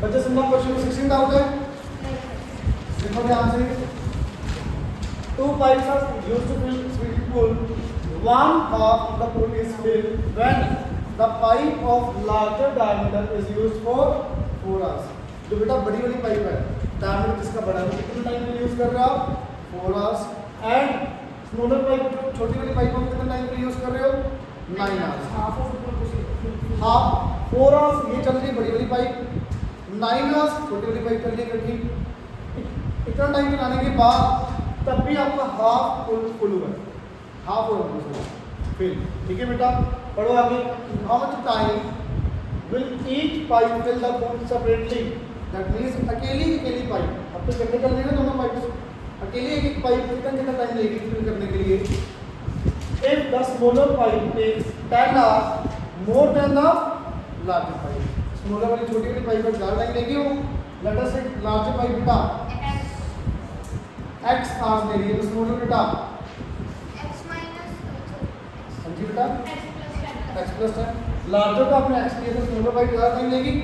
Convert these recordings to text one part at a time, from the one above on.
बच्चे सुनना question 16 doubt है, देखो ध्यान से। Two pipes are used to fill swimming pool. One half of the pool is filled when the pipe of larger diameter is used for 4 hours. जो बेटा बड़ी वाली पाइप है, डायमीटर जिसका बड़ा है, वो कितने टाइम के लिए यूज कर रहे हो आप? 4 hours. एंड स्मॉलर पाइप जो छोटी वाली पाइप है, कितने टाइम के लिए यूज कर रहे हो? 9 hours. हाफ 4 hours ये चल रही है बड़ी वाली पाइप, 9 hours छोटी वाली पाइप चल रही है इकट्ठी। इतना टाइम चलाने के बाद तब भी आपका हाफ फुल हुआ है, हाफ हुआ फिल। ठीक है बेटा, पढ़ो आगे। How much time will each pipe fill the pool separately? That means अकेली पाइप, अब तो कितने चल रही है दोनों पाइप, अकेली एक पाइप कितना टाइम लेगी फिल करने के लिए? If the smaller pipe takes 10 hours more than the larger pipe, smaller वाली छोटी वाली पाइप पर ज़्यादा टाइम लेगी वो, लेट अस से लार्जर पाइप बेटा x आर ले रही है, तो स्मॉलर बेटा x माइनस समझी बेटा x x प्लस 10, लार्जर का आपने x लिया तो स्मॉलर पाइप ज़्यादा टाइम लेगी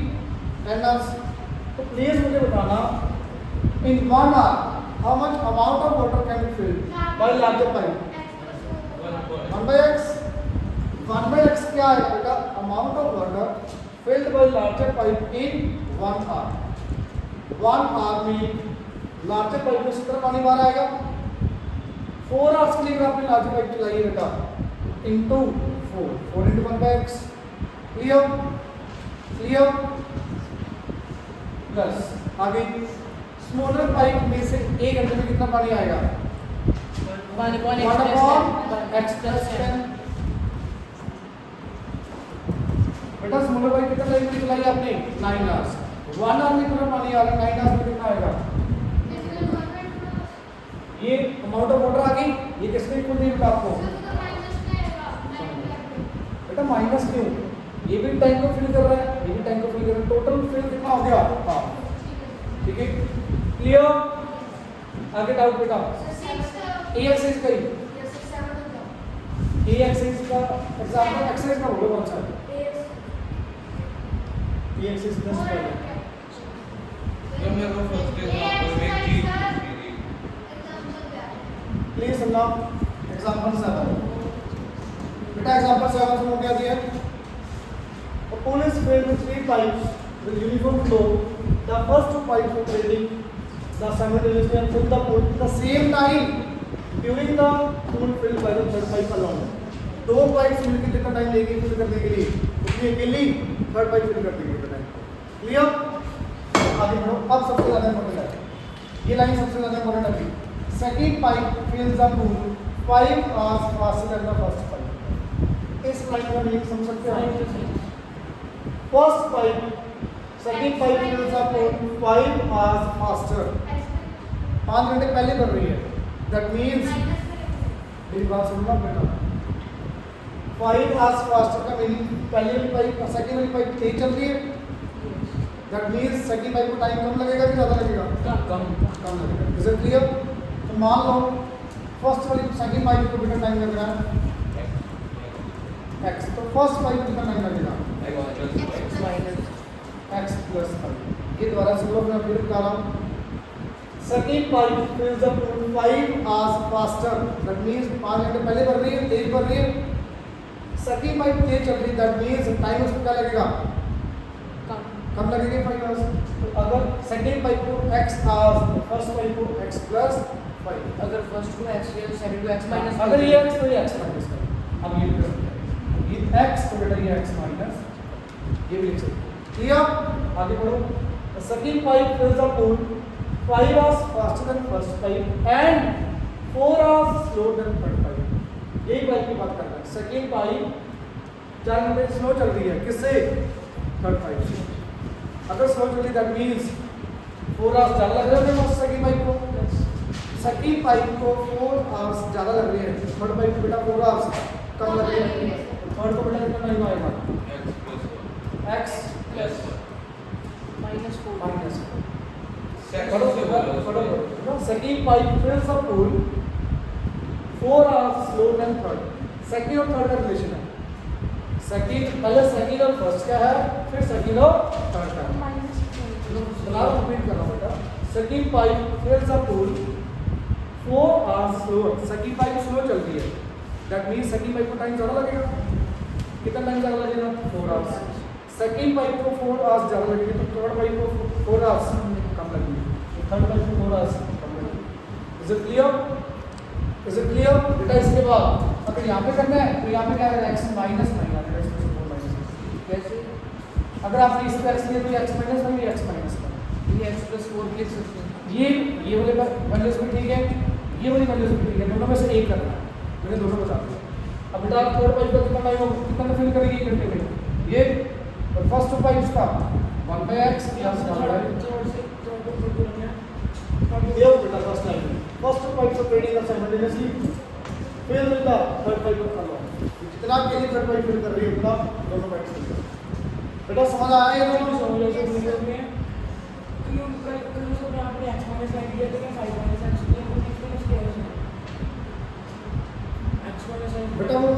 10 hours। तो प्लीज मुझे बताना इन 1 hour how much amount of water can be filled by larger pipe? 1 by x क्या है बेटा? Amount of water filled by larger pipe in 1 hour। 1 hour में लार्जर पाइप में कितना पानी बाहर आएगा? 4 hours के लिए अगर आपने लार्जर पाइप चलाई है बेटा, into 4 into 1 by x, clear plus आगे स्मॉलर पाइप में से 1 घंटे में कितना पानी आएगा? 1 x plus 10। बेटा स्मॉलर पाइप कितना टाइम में चलाई आपने? 9 hours। 1 hour में कितना पानी आ रहा है? 9 hours में कितना आएगा? ये अमाउंट ऑफ वाटर आ गई, ये किसने इक्वल दी बेटा आपको? बेटा माइनस क्यों? ये भी टाइम को फिल कर रहा है, ये भी टाइम को फिल कर रहा है, टोटल फिल कितना हो गया? हाँ ठीक है, क्लियर। आगे डाउट बेटा ए एक्सरसाइज का ए एक्सरसाइज का एग्जांपल एक्सरसाइज का बोलो कौन सा है? ए एक्सरसाइज प्लस जब मेरे को फर्स्ट एग्जांपल में की प्लीज सुनना एग्जांपल 7। बेटा एग्जांपल 7 में क्या दिया है? A pool is filled with 3 pipes with uniform flow. The first 2 pipes are filling the simultaneously and fill the pool at the same time during the pool filled by the third pipe alone. 2 pipes मिलकर कितना time लेगी fill करने के लिए? उतनी अकेली third pipe fill कर देगी बेटा। क्लियर? आगे बढ़ो। अब सबसे ज़्यादा इम्पोर्टेंट है ये लाइन, सबसे ज़्यादा इम्पोर्टेंट है। Second pipe fills the pool 5 hours faster than the first pipe। इस लाइन का मीनिंग समझ सकते हो? First pipe second pipe fills the pool 5 hours faster, 5 घंटे पहले कर रही है। दैट मीन्स मेरी बात सुनना बेटा, 5 hours faster का मीनिंग पहली वाली पाइप सेकंड वाली पाइप तेज चल रही है, दैट मीन्स सेकंड पाइप को टाइम कम लगेगा कि ज़्यादा लगेगा? कम लगेगा। Is it clear? तो मान लो फर्स्ट वाली सेकंड पाइप को कितना टाइम लग रहा है? x। तो फर्स्ट पाइप को कितना टाइम लगेगा? x plus 5। ये दोबारा से मैं फिर बता रहा हूँ। Second pipe फिल्स the pool 5 hours faster, that means 5 घंटे पहले भर रही है, तेज भर रही है। सेकंड पाइप तेज चल रही है, दैट मींस टाइम उसको क्या लगेगा? कम लगेगा 5 hours। तो अगर सेकंड पाइप को x hours, फर्स्ट पाइप को x प्लस 5। अगर फर्स्ट को x लिया तो सेकंड को x माइनस, अगर ये x तो ये x माइनस कर। अब ये x तो बेटा ये x माइनस, ये भी लिख सकते हैं। क्लियर? आगे बढ़ो। The second pipe fills the pool 5 hours faster than first pipe and 4 hours slower than third pipe। यही पाइप की बात कर रहा है। सेकंड पाइप 4 घंटे स्लो चल रही है, किससे? थर्ड पाइप से। अगर स्लो चल रही है दैट मींस 4 hours ज़्यादा लग रहे हैं सेकंड पाइप को। सेकंड पाइप को 4 hours ज़्यादा लग रही है, थर्ड पाइप को बेटा 4 hours कम लग रही है। थर्ड को बेटा कितना टाइम आएगा? x plus minus 4 minus second second pipe फिल्स the pool 4 hours slower than third। Second और थर्ड का रिलेशन है। सेकंड पहले सेकंड और फर्स्ट का है, फिर सेकंड और थर्ड का है। बना रिपीट कर रहा हूँ बेटा। Sucking pipe fills a pool 4 hours slower। Sucking pipe slow चल रही है, दैट मीन्स सकिंग पाइप को टाइम ज़्यादा लगेगा। कितना टाइम ज़्यादा लगेगा? 4 hours। सेकेंड पाइप को 4 hours ज़्यादा लगेगी, तो थर्ड पाइप को 4 hours कम लगेगी, थर्ड पाइप को 4 hours कम लगेगी। Is it clear? Is it clear बेटा? इसके बाद अगर यहाँ पे करना है तो यहाँ पे क्या है? एक्स माइनस नहीं आएगा, एक्स प्लस 4 माइनस कैसे? अगर आपने इस पे एक्स लिया तो एक्स माइनस नहीं, एक्स माइनस का ये x plus 4 लिख सकते हैं। ये वाले वैल्यूज भी ठीक है, ये वाली वैल्यूज भी ठीक है, दोनों में से एक करना है। मैंने दोनों बता दिया। अब बेटा थर्ड पाइप का कितना टाइम होगा, कितना फिल करेगी एक घंटे में ये? और फर्स्ट पाइप का 1/x प्लस 1/y ये बेटा फर्स्ट टाइम फर्स्ट पाइप से ट्रेडिंग कर साइमल्टेनियसली फिर बेटा थर्ड पाइप को कर लो। जितना के लिए थर्ड पाइप फिल कर रही है उतना दोनों पाइप फिल कर। बेटा समझ आया ये दोनों? समझ ऐसे क्लियर में कि उनका जो सब आपने x minus लाइन दिया था 5 minus x दिया वो डिफरेंस क्या है? x minus लाइन बेटा वो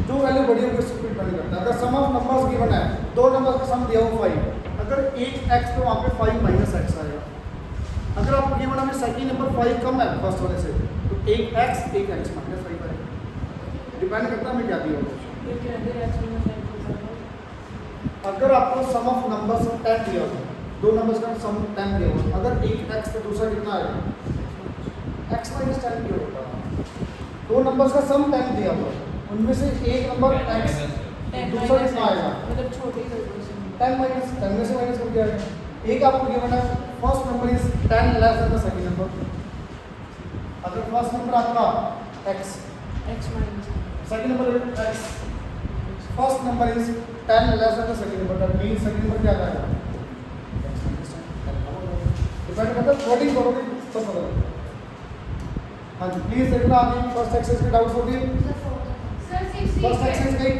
जो वैल्यू बड़ी होगी उससे डिपेंड करता है। अगर सम ऑफ नंबर्स गिवन है, दो नंबर्स का सम दिया हो 5, अगर एक x तो वहाँ पे 5 माइनस x आएगा। अगर आपको गिवन हमें सेकंड नंबर 5 कम है फर्स्ट वाले से, तो एक x माइनस 5 आएगा। डिपेंड करता है हमें क्या दिया होगा। ये क्या है? x minus लाइन अगर आपको सम ऑफ नंबर्स 10 दिया हो, दो नंबर्स का सम 10 दिया हो, अगर एक x तो दूसरा कितना आएगा? x माइनस 10 क्यों होता है? दो नंबर्स का सम 10 दिया हो, उनमें से एक नंबर x दूसरा कितना आएगा? मतलब छोटे ही 10 माइनस 10 में से माइनस करके आएगा। एक आपको गिवन है first number is 10 less than the second number. अगर फर्स्ट नंबर आपका x, x minus second number x, first number is 10 less than the second number, that means second number क्या आएगा? डिपेंड करता है वर्डिंग करोगे सब पता लगेगा। हाँ जी प्लीज देखना आगे फर्स्ट एक्सरसाइज के डाउट्स होगी। सर 60 फर्स्ट एक्सरसाइज गई,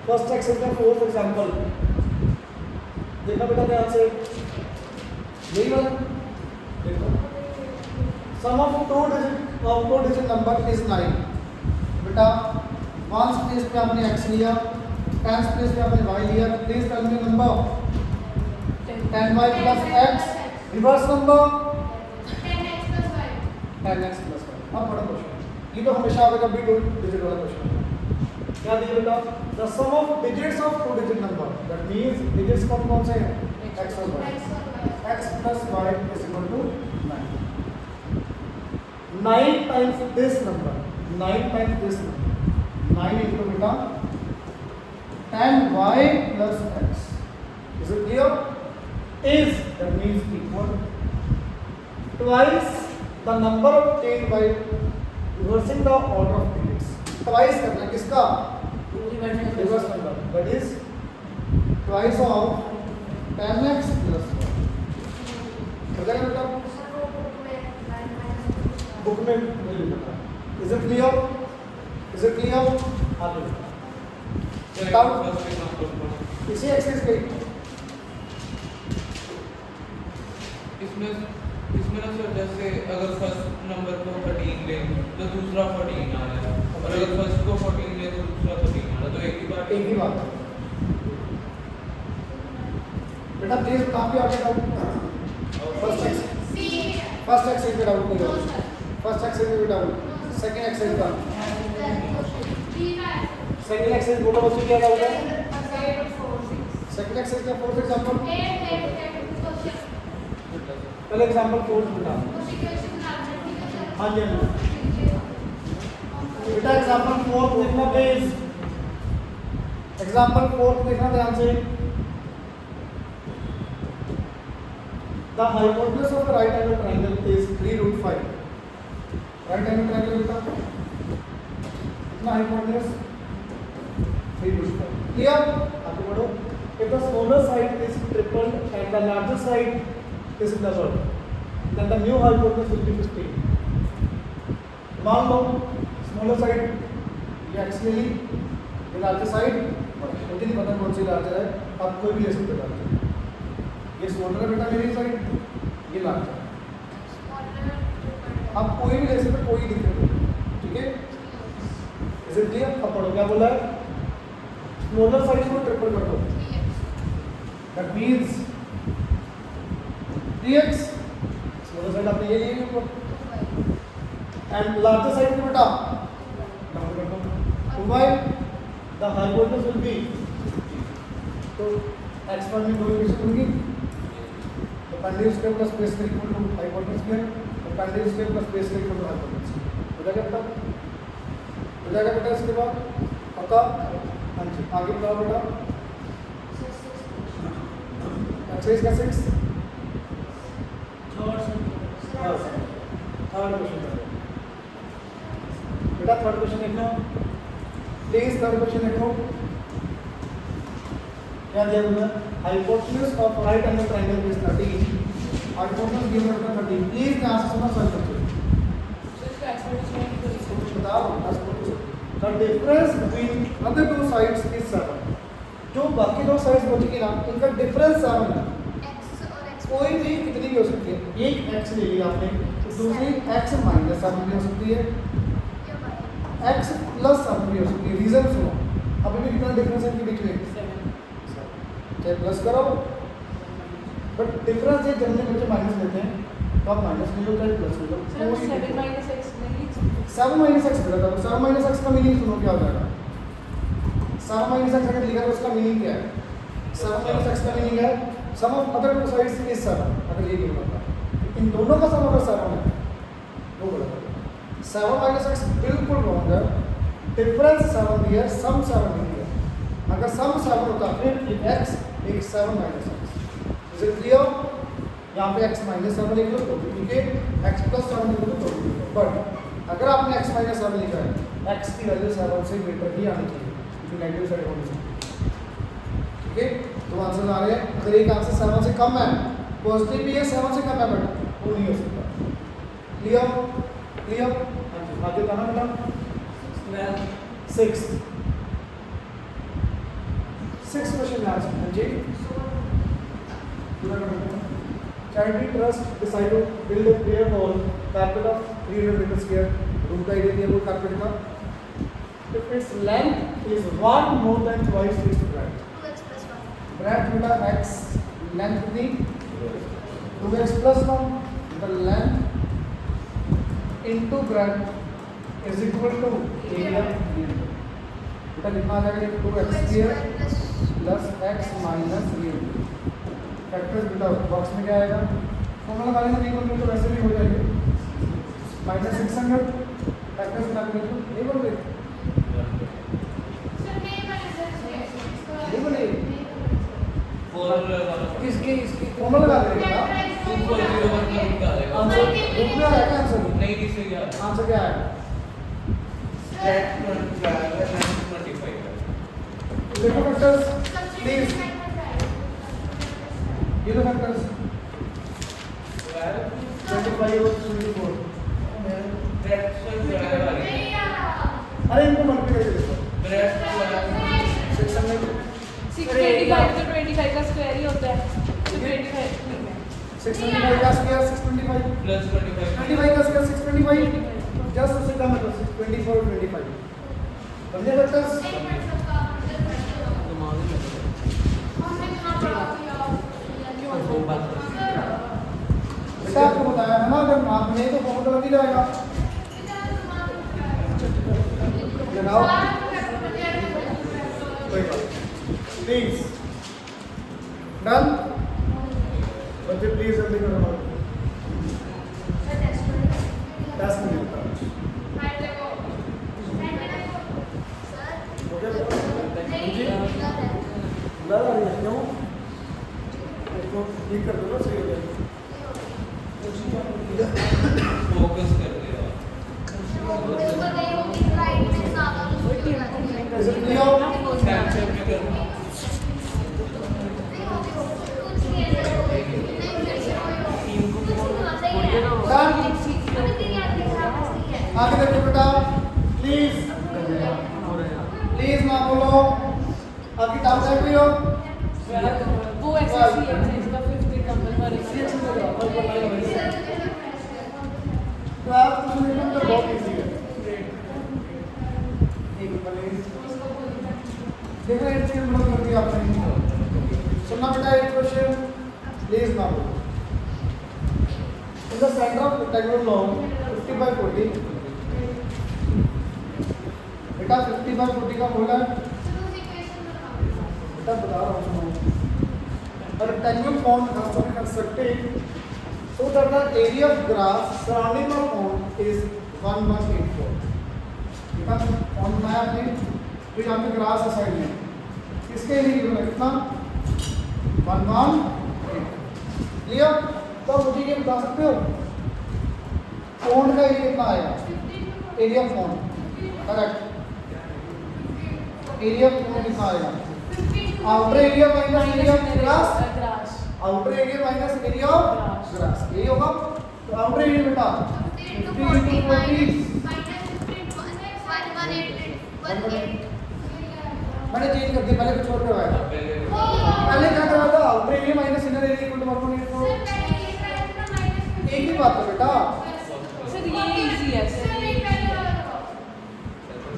फर्स्ट एक्सरसाइज का फोर्थ एग्जांपल देखा बेटा ध्यान से, यही वाला देखो। Sum of two digit number is 9। बेटा वंस प्लेस पे आपने x लिया, टेंस प्लेस पे आपने y लिया, please tell me number 10y plus x, reverse number 10x plus 5 10x plus 5। अब बड़ा क्वेश्चन, ये तो हमेशा आएगा भी 2 डिजिट वाला क्वेश्चन। क्या दिया बेटा? The sum of digits of 2 digit number, that means digits कौन से हैं? x और y। x plus y is equal to 9। 9 times this number, 9 times this number, 9 into बेटा 10y plus x, is it clear? Is, that means equal twice the number obtained by reversing the order of digits। twice करना है किसका? Reverse number, that is twice of 10x plus 1। हो जाएगा बेटा? Book में नहीं लिखा। Is it clear? Is it clear? आगे डाउट इसी एक्सरसाइज के इसमें ना सर जैसे अगर फर्स्ट नंबर को 13 ले तो दूसरा 14 आ रहा है, और अगर फर्स्ट को 14 ले तो दूसरा 13 आ रहा है, तो एक ही बात बेटा प्लीज कहाँ पे आगे डाउट? फर्स्ट एक्सरसाइज पे डाउट नहीं होगा, फर्स्ट एक्सरसाइज पे डाउट, सेकंड एक्सरसाइज का सेकंड एक्सरसाइज बोलो बच्चों क्या डाउट है? सेकंड एक्सरसाइज का फोर्थ एग्जांपल, पहले एग्जांपल फोर्थ बता। हाँ जी बेटा एग्जांपल फोर्थ देखना प्लीज, एग्जांपल फोर्थ देखना ध्यान से। The hypotenuse of right angle triangle is 3√5। Right angle triangle बेटा कितना हाइपोटेनस? 3√5। क्लियर? आगे बढ़ो। If the smaller side is tripled and the larger side is doubled, then the new hypotenuse will be 15। मान लो smaller side ये x ले ली, ये larger side मुझे नहीं पता कौन सी लार्जर है, आप कोई भी ले सकते हो लार्जर। ये स्मॉलर है बेटा मेरी साइड, ये लार्जर, आप कोई भी ले सकते हो, कोई दिक्कत नहीं, ठीक है? Is it clear? अब पढ़ो क्या बोला है? स्मॉलर साइज को ट्रिपल कर दो, 3x. That means 3x smaller side आपने ये लिए ऊपर 2y. एंड लार्जर साइड को बेटा डबल कर दो 2y, the hypotenuse will be, तो x1 में दो इक्वेशन होंगी, तो pending square plus base square equal to hypotenuse square, तो pending square plus base square equal to hypotenuse हो जाएगा बेटा, हो जाएगा बेटा। इसके बाद पक्का, हाँ जी आगे बताओ बेटा। एक्सरसाइज का 6 थर्ड क्वेश्चन बेटा, थर्ड क्वेश्चन देख लो प्लीज, थर्ड क्वेश्चन देख लो क्या दिया हुआ है, hypotenuse of right angle triangle is 13, hypotenuse given है 13, प्लीज ध्यान से सुनो सॉल्व करते बताओ। The difference between other two sides is 7, जो बाकी दो साइड्स बचेगी ना इनका डिफरेंस 7 है। X और x. कोई भी कितनी भी हो सकती है, एक x ले ली आपने तो दूसरी x माइनस 7 भी हो सकती है, या y. x प्लस 7 भी हो सकती है। रीजन सुनो, अभी भी कितना डिफरेंस है इनके बीच में, चाहे प्लस करो बट डिफरेंस ये जब बच्चे माइनस लेते हैं तो आप माइनस ले लो चाहे प्लस ले लो, 7 minus x नहीं 7 माइनस एक्स करेगा तो 7 माइनस एक्स का मीनिंग सुनो क्या हो जाएगा। 7 माइनस एक्स अगर लिखा तो उसका मीनिंग क्या है, 7 माइनस एक्स का मीनिंग है sum of other two sides is 7, अगर ये गिवन होता इन दोनों का सम अगर 7 है वो गलत है। 7 माइनस एक्स बिल्कुल रॉन्ग है, डिफरेंस 7 दिया है, सम 7 नहीं दिया। अगर सम 7 होता फिर x एक 7 minus x, is it clear. यहाँ पे x माइनस 7 लिख लो तो क्योंकि x प्लस 7 लिख लो तो बट अगर आपने x माइनस 7 लिखा है x की वैल्यू 7 से ग्रेटर ही आनी चाहिए क्योंकि नेगेटिव साइड होनी चाहिए। ठीक है, तो आंसर आ रहे हैं, अगर एक आंसर 7 से कम है, पॉजिटिव भी है 7 से कम है बट वो नहीं हो सकता। Clear clear. आगे कहना बेटा 6 क्वेश्चन में आंसर है जी। Charity Trust decided to build a prayer hall carpet of 300 meters square. Room का एरिया दिया वो कार्पेट का। If its length is 1 more than twice its breadth. 2x plus 1. Breadth बेटा x, length कितनी 2x plus 1, the length into breadth is equal to area. बेटा कितना आ जाएगा 2x square plus x minus area. Factors बेटा box में क्या आएगा, formula वाले में नहीं बोल तो वैसे भी हो जाएंगे -600 फैक्टर्स बना के नहीं बोल रहे सर नहीं बने सर नहीं बोले फॉर्मूला किसके इसकी फॉर्मूला लगा देंगे ना 2.01 का निकालेगा आंसर बुक में आएगा आंसर नहीं दिसे क्या आंसर क्या आएगा देखो फैक्टर्स प्लीज ये लो फैक्टर्स 25 और 24 नहीं यार. अरे इनको मल्टीप्लाई कर दो 600 625 तो 25 का स्क्वायर ही होता है तो 25 नहीं है 625 का स्क्वायर 625 प्लस 25 25 का स्क्वायर 625 जस्ट उससे कम है तो 24 और 25 समझे फैक्टर्स नहीं पढ़ सकता हमने कहाँ पढ़ा दिया बेटा आपको बताया है ना अगर आप नहीं तो फॉर्मूला लग ही जाएगा लगाओ प्लीज डन बच्चे प्लीज जल्दी करो टेस्ट में देता हूं ओके लगा रही है क्यों इसको ठीक कर दो ना सही हो जाएगा फोकस कर दिया इज इट क्लियर कैप्चर भी करना आगे देखो बेटा प्लीज प्लीज ना बोलो आगे काम कर रही हो वो एक्सरसाइज है इसका 50 नंबर पर तो आप कुछ नहीं तो बहुत इजी है एक प्लीज देखो 8 से मतलब कर दिया आपने। सुनना बेटा 8 क्वेश्चन प्लीज ना बोलो। In the center of rectangular long 50 by 40 बेटा 50 by 40 का बोला है चलो इक्वेशन बताओ। बेटा बता रहा हूँ सुनो। A rectangular pond has to be constructed so that the area of grass surrounding the pond is 1184. बेटा pond बनाया आपने तो यहाँ पे ग्रास है साइड में, इसके एरिया कितना 1184 क्लियर। तो मुझे ये बता सकते हो पॉन्ड का एरिया कितना आएगा? Area of pond correct. Area of pond कितना आएगा? Outer area minus area of grass, grass outer area minus area of grass, यही होगा। तो आउटर एरिया बेटा 50 into 40 मैंने चेंज कर दिया, पहले कुछ और करवाया था। पहले क्या करवाया था? Outer area minus inner area equal to 1.84। एक ही बात है बेटा, सर ये इजी है सर।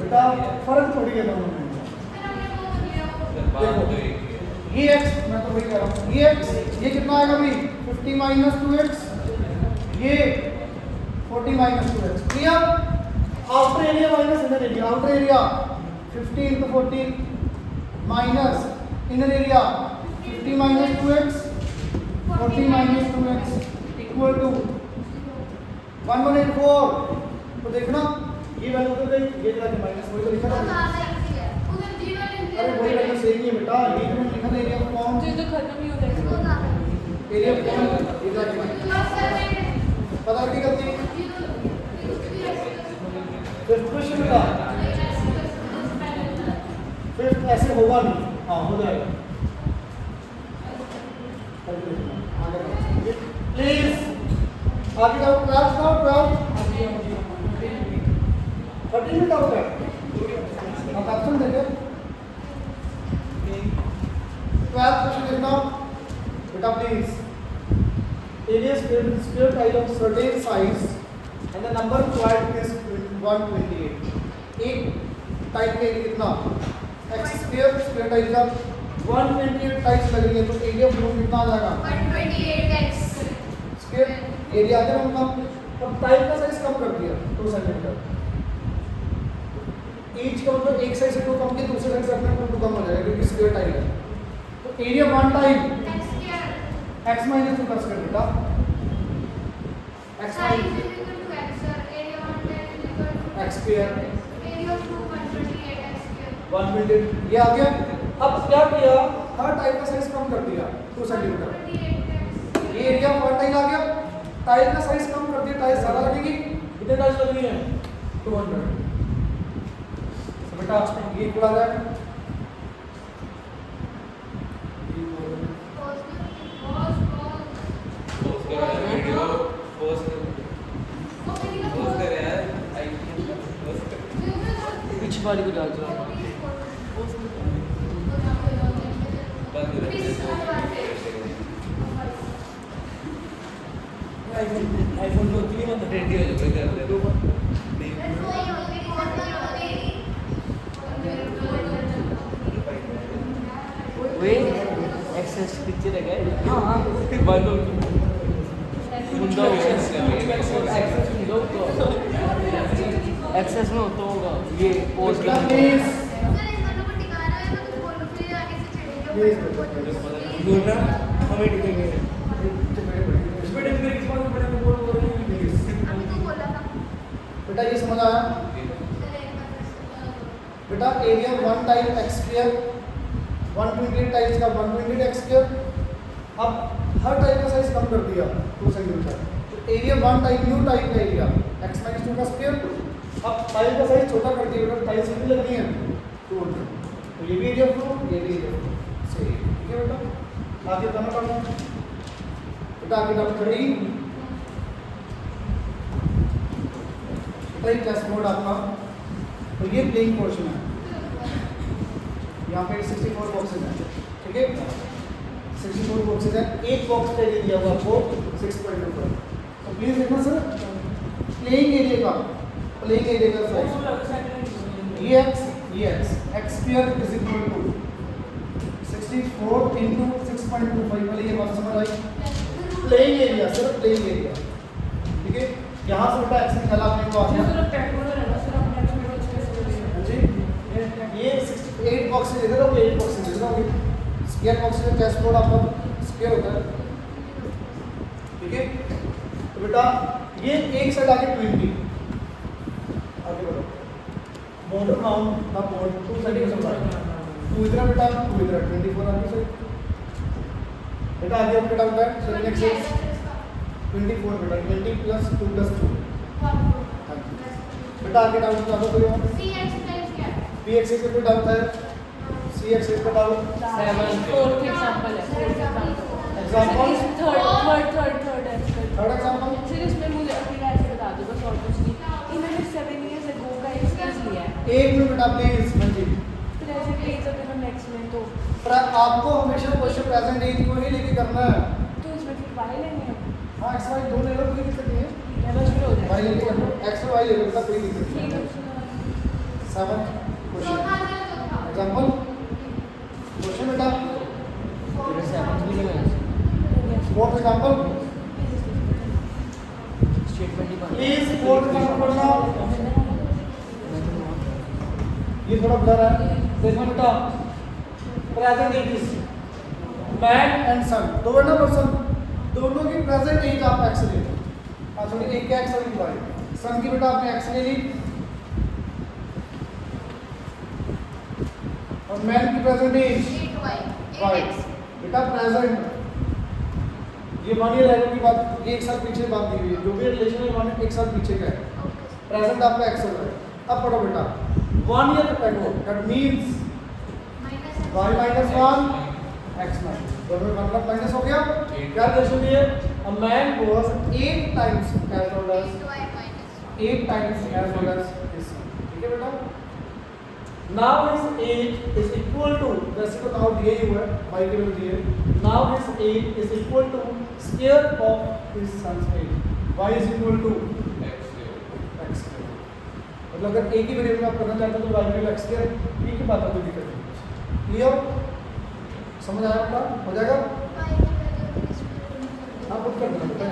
बेटा फर्क थोड़ी है दोनों में। देखो ये x मैं तो वही कह रहा हूँ, ये x ये कितना आएगा भाई 50 माइनस 2x, ये 40 minus 2x clear. Outer area minus inner area, outer area 50 into 40 minus inner area 50 minus 2x 40 minus 2x equal to 1184। तो देखना ये वैल्यू तो गई, ये जगह माइनस वही तो लिखा था। अरे वही वैल्यू सेम ही है बेटा, ये जो मैंने लिखा था एरिया ऑफ पॉन्ड, तो ये तो खत्म ही हो जाएगा। एरिया ऑफ पॉन्ड ये जगह पता नहीं करती। फिफ्थ क्वेश्चन का फिफ्थ ऐसे होगा नहीं, हाँ हो जाएगा। प्लीज आगे जाओ, क्लास का 13 में क्या होगा? आप ऑप्शन देंगे 12th क्वेश्चन देखना बेटा please. Area square tile of certain size and the number required is 128। एक टाइप का एरिया कितना x स्क्वायर स्क्वायर टाइल का 128 टाइप्स लग रही है, तो एरिया ऑफ रूम कितना आ जाएगा? 128x स्क्वायर एरिया आ गया उनका। अब टाइल का साइज कम कर दिया 2 सेंटीमीटर, ईच का मतलब एक साइड से 2 कम किया, दूसरे साइड से अपने 2 कम हो जाएगा क्योंकि स्क्वायर टाइल है। तो एरिया 1 टाइम x माइनस 2 कर सकते बेटा, x माइनस x स्क्वायर 128 ये आ गया। अब क्या किया? हर टाइल का साइज कम कर दिया 2 सेंटीमीटर। ये एरिया 1 टाइल आ गया, टाइल का साइज कम कर दिया, टाइल ज्यादा लगेगी। कितने टाइल्स लग रही है? 200। बेटा ये इक्वल आ जाएगा पीछे वाली को डाल दो। आईफोन को क्यों मत रेडी हो जाओ वे एक्सेस पिक्चर है क्या? हाँ हाँ बालो मुंडा एक्सेस में होता होगा ये पोस्ट प्लीज बोलना हमें दिखेंगे इसमें डिग्री किस बात में बड़े में बोल रहे हैं प्लीज। बेटा ये समझ आया? बेटा area 1 time x square 128 times का 128 x स्क्वायर। अब हर टाइप का साइज कम कर दिया 2 सेंटीमीटर, तो एरिया 1 टाइम न्यू टाइप का एरिया x माइनस 2 का स्क्वायर। अब टाइल का साइज छोटा कर दिया बेटा, टाइल्स कितनी लग रही है 200, तो ये भी एरिया फ्लो ये भी एरिया सही ठीक है बेटा। आगे करना पड़ना बेटा, आगे नंबर 13 बेटा टेस्ट मोड आपका। तो ये प्लेइंग पोर्शन है, यहाँ पे 64 बॉक्सेज हैं ठीक है, 64 बॉक्सेज हैं। एक बॉक्स का एरिया दिया हुआ आपको 6.2 पर। तो प्लीज देखना सर प्लेइंग एरिया का साइज ये x square is equal to 64 into 6.25 वाली ये बात समझ आई? प्लेइंग एरिया, सिर्फ प्लेइंग एरिया, ठीक है। यहाँ से बेटा एक्स निकाला आपने को आ गया। सिर्फ रेक्टेंगुलर है ना, सिर्फ अपने एक्सपेरिमेंट कैसे करेंगे? जी ये 68 बॉक्स दे दे रहा हूँ, 8 बॉक्स दे दे रहा हूँ। स्क्वायर बॉक्स में कैश कोड आपका स्क्वायर होता है, ठीक है। तो बेटा ये एक साइड आगे 20, आगे बढ़ो। Border mount the board two side का सप्लाई, टू इधर बेटा, टू इधर, 24 आगे से बेटा आगे आपके डाउन है। सो नेक्स्ट इज 24 बेटा, 20 प्लस 2 प्लस 2 बेटा आगे डाउन कर दो। कोई और बी एक्स इज पे डाउन है, सी एक्स इज पे डाउन। 7 फोर्थ एग्जांपल है, fourth example. Example third example. Third example sir इसमें मुझे अकेला ऐसे बता दो बस, और कुछ नहीं। इन्होंने 7 years ago का एक्सपीरियंस लिया है। एक मिनट बेटा प्लीज। हाँ जी, प्रेजेंट एज अगर हम नेक्स्ट में तो आपको हमेशा क्वेश्चन प्रेजेंट एज को ही लेके करना है। इसमें फिर वाई लेंगे हम। हाँ एक्स वाई दो ले लो, कोई दिक्कत नहीं है। ठीक है, बस फिर हो वाई जाएगा। लेके करना, एक्स और वाई ले लो बेटा, कोई दिक्कत ठीक नहीं है, है। 7 क्वेश्चन एग्जांपल क्वेश्चन बेटा, fourth example please, fourth example पढ़ना। ये थोड़ा ब्लर है, देखो बेटा। प्रेजेंट एज मैन एंड सन, दो है ना पर्सन, दोनों की प्रेजेंट एज आप एक्स ले लो। सॉरी एक एक्स और एक वाई। सन की बेटा आपने एक्स ले ली और मैन की प्रेजेंट एज वाई। बेटा प्रेजेंट ये 1 ईयर एगो की बात, ये 1 साल पीछे बात दी हुई है, जो भी रिलेशन है 1 साल पीछे का है। प्रेजेंट आपका एक्स हो है। अब पढ़ो बेटा 1 year ago, that means y minus 1 x minus, दोनों में 1 माइनस हो गया। क्या रिलेशन दिए? a man was 8 times as old as 8 times as old as his son, ठीक है बेटा। now his age is equal to, वैसे तो नाउ दिए ही हुआ है, y के वैल्यू दिए। now his age is equal to square of his son's age, y is equal to x square। मतलब अगर एक ही वेरिएबल आप करना चाहते हो तो y इक्वल x स्क्वायर, ठीक है, बात कोई दिक्कत नहीं। क्लियर, समझ आया आपका? हो जाएगा। आप पुट कर देना बेटा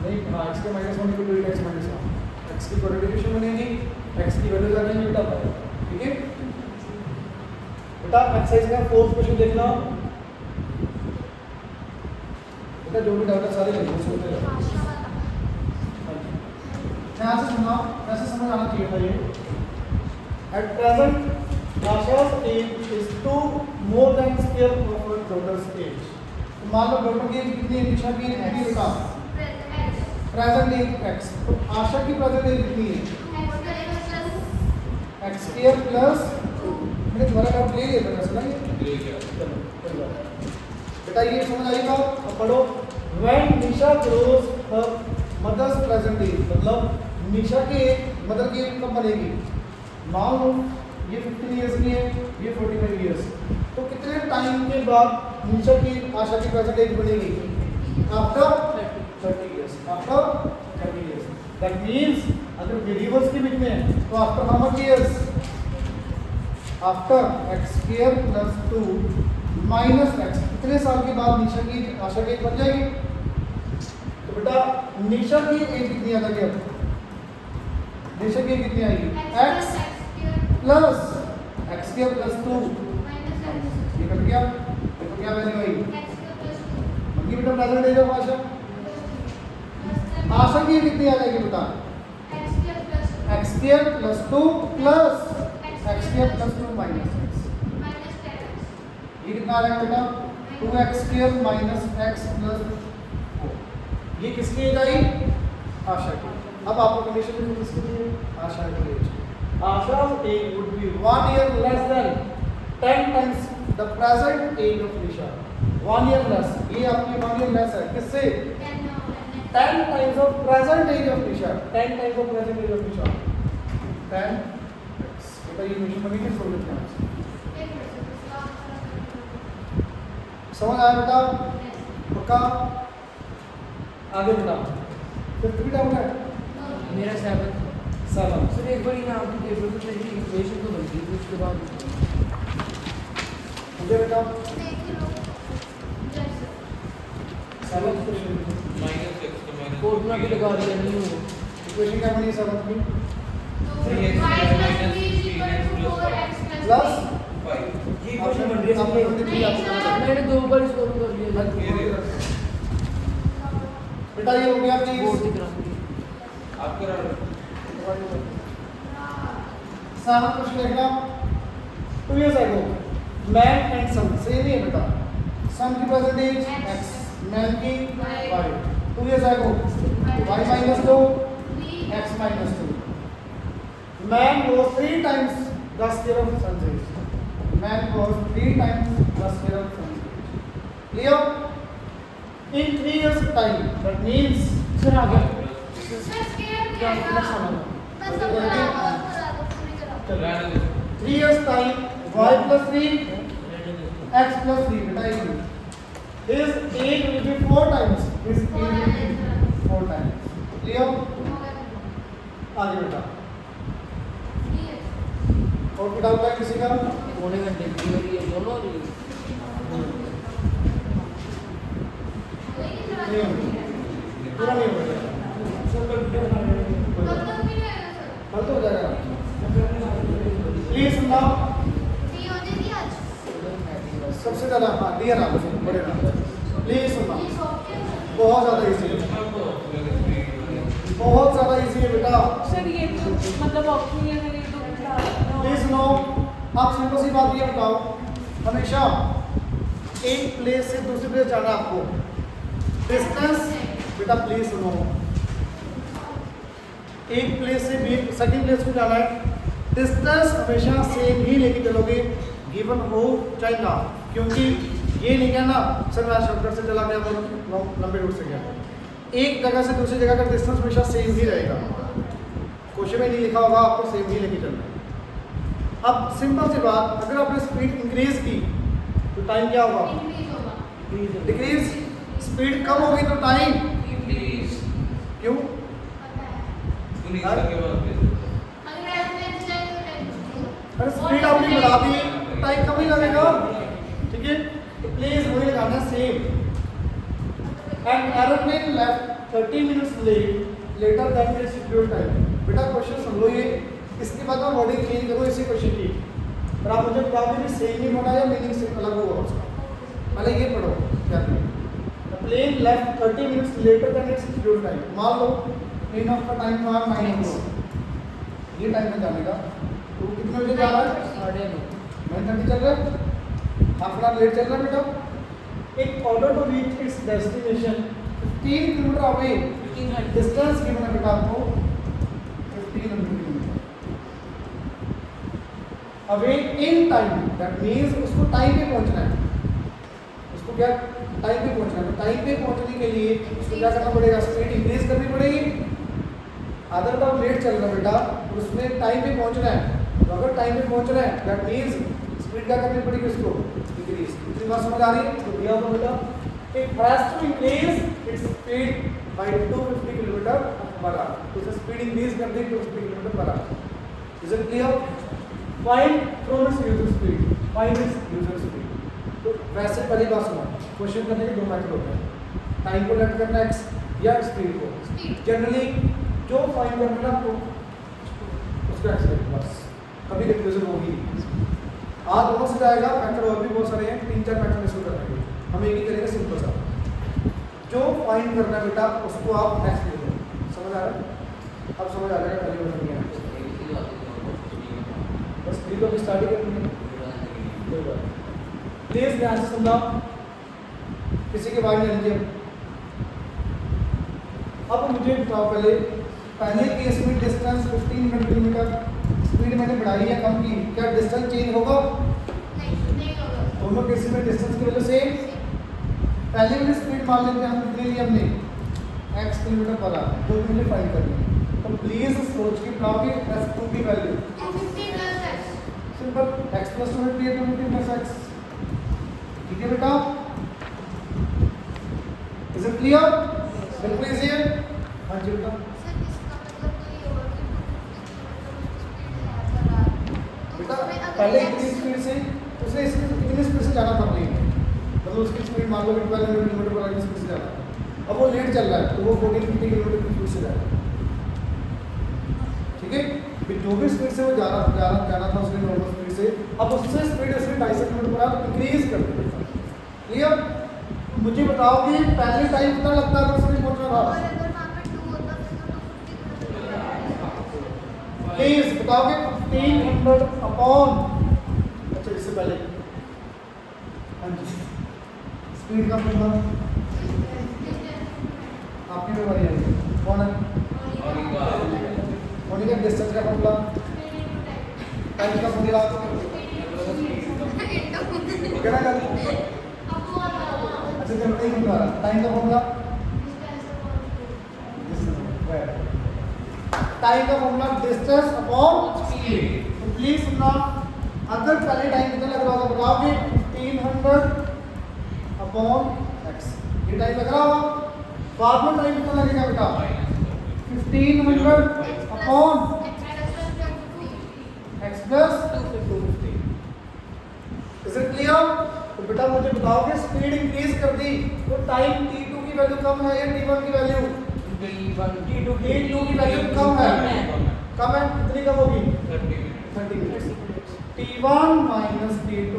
नहीं, हाँ x के minus 1 equal to 8x minus 1, x की कोडिफिकेशन बनेगी, x की वैल्यू जानेंगे बेटा पाएगा, ठीक है बेटा। एक्सरसाइज का फोर्थ क्वेश्चन देखना बेटा, जो भी डाउट है सारे लिखो, सुनते रहो। ध्यान से सुनना, वैसे समझ आना चाहिए था ये। At present Asha's age is 2 more than square of her daughter's age। तो मान लो डॉटर की एज कितनी है, निशा की एज कितनी है बेटा? Present age x। तो आशा की प्रेजेंट एज कितनी है? x स्क्वायर प्लस, मैंने तुम्हारा डाउट ले लिया था ना ये, चलो कोई बात बेटा, ये समझ आएगा। अब पढ़ो when Nisha grows her mother's present age, मतलब निशा की मदर की एज कब बनेगी? मान लो ये 15 इयर्स की है, ये 45 इयर्स, तो कितने टाइम के बाद निशा की आशा की प्रेजेंट एज बनेगी? After 30 years, after 30 years. That means अगर वेरिएबल्स के बीच में है तो after how much years? After x square plus 2 minus x, कितने साल के बाद निशा की आशा की एज बन जाएगी? तो बेटा निशा की एज कितनी आ जाएगी? अब निशा की एज कितनी आएगी? x plus x square plus 2, ये कट गया, ये तो क्या वैल्यू आई? बाकी बेटा प्रेजेंट एज ऑफ आशा, आशा की कितनी आ जाएगी बेटा? x square plus 2 plus x square plus 2 minus x, ये कितना आ जाएगा बेटा? 2x square minus x plus 4। ये किसकी एज आई? आशा की। अब आपको कंडीशन में किसकी दी है? आशा की as. Asha's age would be 1 year less than 10 times the present age of Nisha। 1 year less, ये आपकी 1 year less है किससे? 10 times of present age of Nisha, 10 times of present age of Nisha, 10 बेटा ये इक्वेशन बनेगी, solve करना समझ आया बेटा? पक्का? आगे बेटा फिफ्थ भी डाउन है मेरा 7 सर एक बार यहाँ की टेबल में मेरी इक्वेशन तो बनती थी, उसके बाद मुझे बेटा देख लो जैसे 7th क्वेश्चन -6 तो कोर्ट में भी लगा दिया नहीं हो इक्वेशन क्या बनी 7th की तो 3x y plus minus 3 is equal to 4x plus plus 5 ये क्वेश्चन बन रही है आपने सबके थ्री ऑप्शन मैंने 2 बार इसको कर लिया बेटा ये हो गया बोर्ड प्लीज दिख रहा आप करा लो 7th क्वेश्चन देखना 2 years ago man and son same ही है बेटा son की प्रेजेंट एज x man की y 2 years ago y minus 2 x minus 2 man was 3 times the square of son's age man was 3 times the square of son's age clear in 3 years time that means sir आगे sir square क्या क्या है मैं समझ बस अब करा दो पूरी करा रहने दो 3 years time y plus 3 x plus 3 बेटा ये his age will be 4 times his age will be 4 times clear आगे बेटा और कोई डाउट है किसी का पौने घंटे की हो रही है दोनों हो रही है नहीं होगी पूरा नहीं होगा कल तो हो जाएगा प्लीज सुनना सबसे ज्यादा हाँ क्लियर आप बड़े नाम प्लीज सुनना बहुत ज्यादा इजी है बहुत ज्यादा इजी है बेटा सर ये तो मतलब ऑप्शन है ये तो प्लीज सुनो आप सिंपल सी बात ये बताओ हमेशा एक प्लेस से दूसरी प्लेस जाना है आपको डिस्टेंस बेटा प्लीज सुनो एक प्लेस से भी सेकंड प्लेस को जाना है डिस्टेंस हमेशा सेम ही लेके चलोगे गिवन हो चाहे ना क्योंकि ये नहीं कहना सर मैं शॉर्टकट से चला गया तो लंबे रूट से गया एक जगह से दूसरी जगह का डिस्टेंस हमेशा सेम ही रहेगा क्वेश्चन में नहीं लिखा होगा आपको सेम ही लेके चलना है अब सिंपल सी बात अगर आपने स्पीड इंक्रीज की तो टाइम क्या होगा डिक्रीज स्पीड कम होगी तो टाइम प्लीज क्यों पुनीत सर के बाद भेज अरे स्पीड आपने बढ़ा दी टाइम कम ही लगेगा ठीक है तो प्लीज वही लगाना same and aeroplane left 30 minutes later than its scheduled time बेटा क्वेश्चन सुन लो ये इसके बाद मैं वर्डिंग चेंज करूँ इसी क्वेश्चन की पर आप मुझे बताओगे कि सेम ही होना या मीनिंग से अलग होगा उसका पहले ये पढ़ो क्या the plane left 30 minutes later than its scheduled time मान लो प्लेन ऑफ का टाइम था 9 ये टाइम में जाने का तो कितने बजे जा रहा है 9:30 चल रहा है हाफ एन आवर लेट चल रहा है बेटा एक order to reach its destination 15 kilometre away distance given है बेटा आपको 1500 kilometre away in time that means उसको टाइम पे पहुंचना है उसको क्या टाइम पे पहुंचना है तो टाइम पे पहुंचने के लिए उसको क्या करना पड़ेगा स्पीड इंक्रीज करनी पड़ेगी आधा घंटा लेट चल रहा है बेटा तो उसमें टाइम पे पहुंचना है तो अगर टाइम पे पहुंचना है दैट मींस स्पीड क्या करनी पड़ेगी उसको इंक्रीज इतनी बात समझ आ रही है तो दिया होगा बेटा it has to increase its speed by 250 kilometre per hour तो उसे स्पीड इंक्रीज कर दी 250 kilometre per hour is it clear find from its usual speed find its usual speed तो वैसे पहली बात सुनो क्वेश्चन करने के दो मेथड होते हैं टाइम को लेट करना एक्स या स्पीड को जनरली जो फाइंड करना है आपको उसका एक्स लेट बस कभी कंफ्यूजन होगी आज दोनों से जाएगा मेथड और भी बहुत सारे हैं 3-4 मेथड इसको करने के हम एक ही करेंगे सिंपल सा जो फाइंड करना है बेटा उसको आप एक्स ले लो समझ आ रहा है अब समझ आ जाएगा पहली बार नहीं है बस थ्री तो स्टार्ट ही करनी है प्लीज ध्यान से समझा किसी के बारे में लीजिए अब मुझे बताओ पहले केस में डिस्टेंस 15 किलोमीटर स्पीड मैंने बढ़ाई है कम की क्या डिस्टेंस चेंज होगा दोनों केस में डिस्टेंस की वजह से पहले वाली स्पीड मान लेते हैं हम कितनी ली हमने x किलोमीटर पर आवर जो मुझे फाइंड करनी है तो प्लीज सोच के बनाओगे f2 की वैल्यू सिंपल x + 2 है 2 + x ठीक है बेटा इज इट क्लियर बिल्कुल इजी है हाँ जी बेटा बेटा पहले इतनी स्पीड से उसने इतनी स्पीड से जाना था प्लेन में, मतलब उसकी स्पीड मान लो 1200 किलोमीटर पर आवर की स्पीड से जाना था। अब वो लेट चल रहा है तो वो 1450 किलोमीटर की स्पीड से जाएगा। ठीक है, फिर जो भी स्पीड से वो जाना था उसकी नॉर्मल स्पीड से, अब उससे स्पीड उसने 250 किलोमीटर पर आवर इंक्रीज कर दी। क्लियर? मुझे बताओ कि पहले टाइम कितना लगता था उसमें पहुंचना और था? अगर वहाँ पे 2 होता फिर तो 250 प्लीज बताओगे 1500 अपॉन, अच्छा इससे पहले हाँ जी स्पीड का फॉर्मूला आपकी में बारी आई कौन है? मोनिका डिस्टेंस का फॉर्मूला, टाइम का फॉर्मूला कहना कर। अच्छा जब नहीं बता रहा टाइम का फॉर्मूला, टाइम का फॉर्मूला डिस्टेंस अपॉन स्पीड। तो प्लीज सुनना, अगर पहले टाइम कितना लग रहा होगा बताओगे 1500 अपॉन एक्स, ये टाइम लग रहा होगा। बाद में टाइम कितना लगेगा बेटा? 1500 upon x plus 250। Is it clear? तो बेटा मुझे बताओगे स्पीड इंक्रीज कर दी तो टाइम t2 की वैल्यू कम है या t1 की वैल्यू? t2 की वैल्यू कम है। कम है, कितनी कम होगी? 30 मिनट। t1 minus t2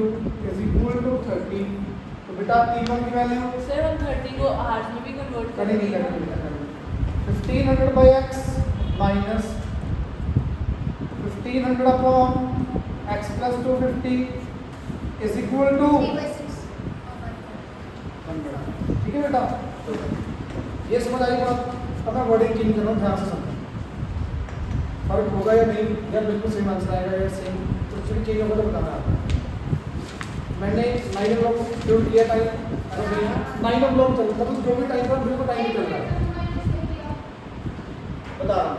is equal to 30। तो बेटा t1 की वैल्यू सर हम 30 को आवर्स में भी कन्वर्ट करेंगे 1500 by x minus 1500 upon x plus 250 is equal to 3/6। ठीक है बेटा, ये समझ आई बात? अब मैं वर्डिंग चेंज कर रहा हूँ, ध्यान से समझो। फर्क होगा या नहीं, या बिल्कुल सेम आंसर आएगा या सेम कुछ भी चेंज होगा तो बताना आपको। मैंने 9 o'clock जो दिया टाइम, 9 o'clock चल रहा है, जो भी टाइम था बिल्कुल टाइम चल रहा है। बता रहा हूँ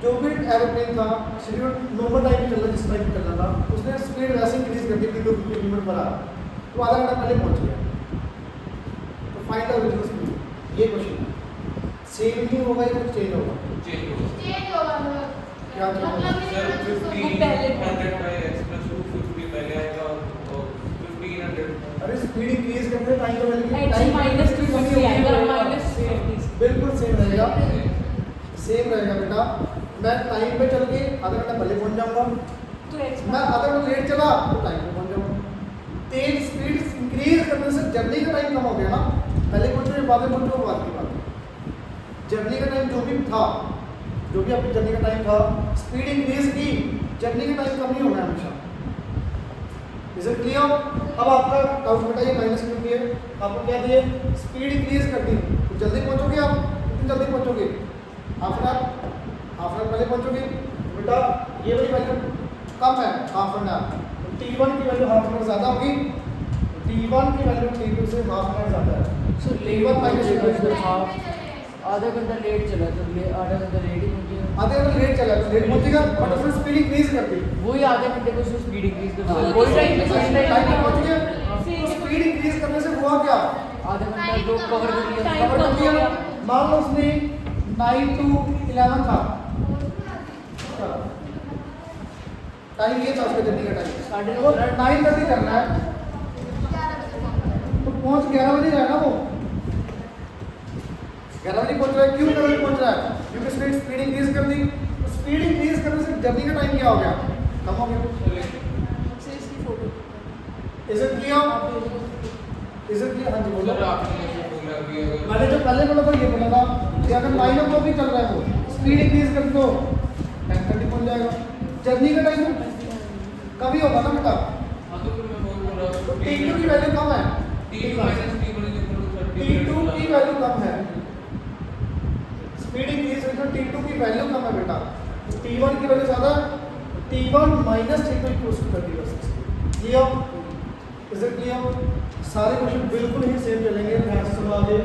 जो भी एरोप्लेन था शेड्यूल नॉर्मल टाइम में चल रहा, जिस टाइम में चल रहा था उसने स्पीड वैसे इंक्रीज कर दी 50 किलोमीटर पर आवर, तो आधा घंटा पहले पहुंच गया। तो फाइंड द ओरिजिनल स्पीड, ये क्वेश्चन है। सेम ही होगा या कुछ चेंज होगा? चेंज होगा क्या चेंज होगा? सर मतलब 1500 बाई x प्लस 250 पहले आएगा और 1500। अरे स्पीड इंक्रीज करते टाइम का वैल्यू x माइनस 250 आएगा माइनस 50 बिल्कुल सेम रहेगा, सेम रहेगा बेटा। मैं टाइम पे चल के आधा घंटा पहले पहुंच जाऊंगा, तो x मैं आधा घंटा लेट चला तो टाइम पे पहुंच जाऊंगा। तेज स्पीड इंक्रीज करने से जर्नी का टाइम कम हो गया ना, पहले पहुंचो बाद में पहुंचो बात की बात। जर्नी का टाइम जो भी था, जो भी आपकी जर्नी का टाइम था, स्पीड इंक्रीज की, जर्नी का टाइम कम ही होना है हमेशा। Is it clear? अब आपका डाउट बेटा ये माइनस क्यों किए? आपको क्या दिए? स्पीड इंक्रीज कर दी तो जल्दी पहुंचोगे आप, कितनी जल्दी पहुंचोगे? हाफ एन आवर पहले पहुंचोगे। बेटा ये वाली वैल्यू कम है हाफ एन आवर, तो t1 की वैल्यू हाफ एन आवर ज़्यादा होगी, t1 की वैल्यू t2 से हाफ एन आवर ज़्यादा है। सो t1 माइनस आधा घंटा लेट चला तो आधा घंटा लेट ही पहुंचेगा। आधे घंटे लेट चला तो लेट पहुंचेगा, बट उसने स्पीड इंक्रीज कर दी। वही आधे घंटे को स्पीड इंक्रीज कर हाँ, कोई टाइम पे टाइम पे पहुंच गए, तो स्पीड इंक्रीज करने से हुआ क्या? आधा घंटा जो कवर कर लिया कवर कर दिया। मान लो उसने 9 to 11 था, टाइम ये था उसका जर्नी का टाइम, साढ़े 9:30 करना है तो पहुंच 11 बजे जाएगा वो। 11 बजे पहुंच रहा है, क्यों 11 बजे पहुंच रहा है? क्योंकि स्पीड इंक्रीज कर दी। तो स्पीड इंक्रीज करने से जर्नी का टाइम क्या हो गया? कम हो गया। इसकी photo is it clear? Is it clear? हाँ जी बोलो। सर आपने जो बोला कि अगर मैंने जो पहले बोला था ये बोला था कि अगर 9 o'clock भी चल रहा है वो स्पीड इंक्रीज कर दो 10:30 पहुंच जाएगा। जर्नी का टाइम कम ही होगा ना बेटा, हाँ तो फिर मैं बोल रहा हूँ t2 की वैल्यू कम है, t2 minus t1 is equal to 30 t2 की वैल्यू कम है, स्पीड इंक्रीज हुई तो t2 की वैल्यू कम है बेटा, तो t1 की वैल्यू ज़्यादा है, t1 minus t2 equals to 30। Clear? Is it clear? सारे क्वेश्चन बिल्कुल ही सेम चलेंगे, ध्यान से सुनो आगे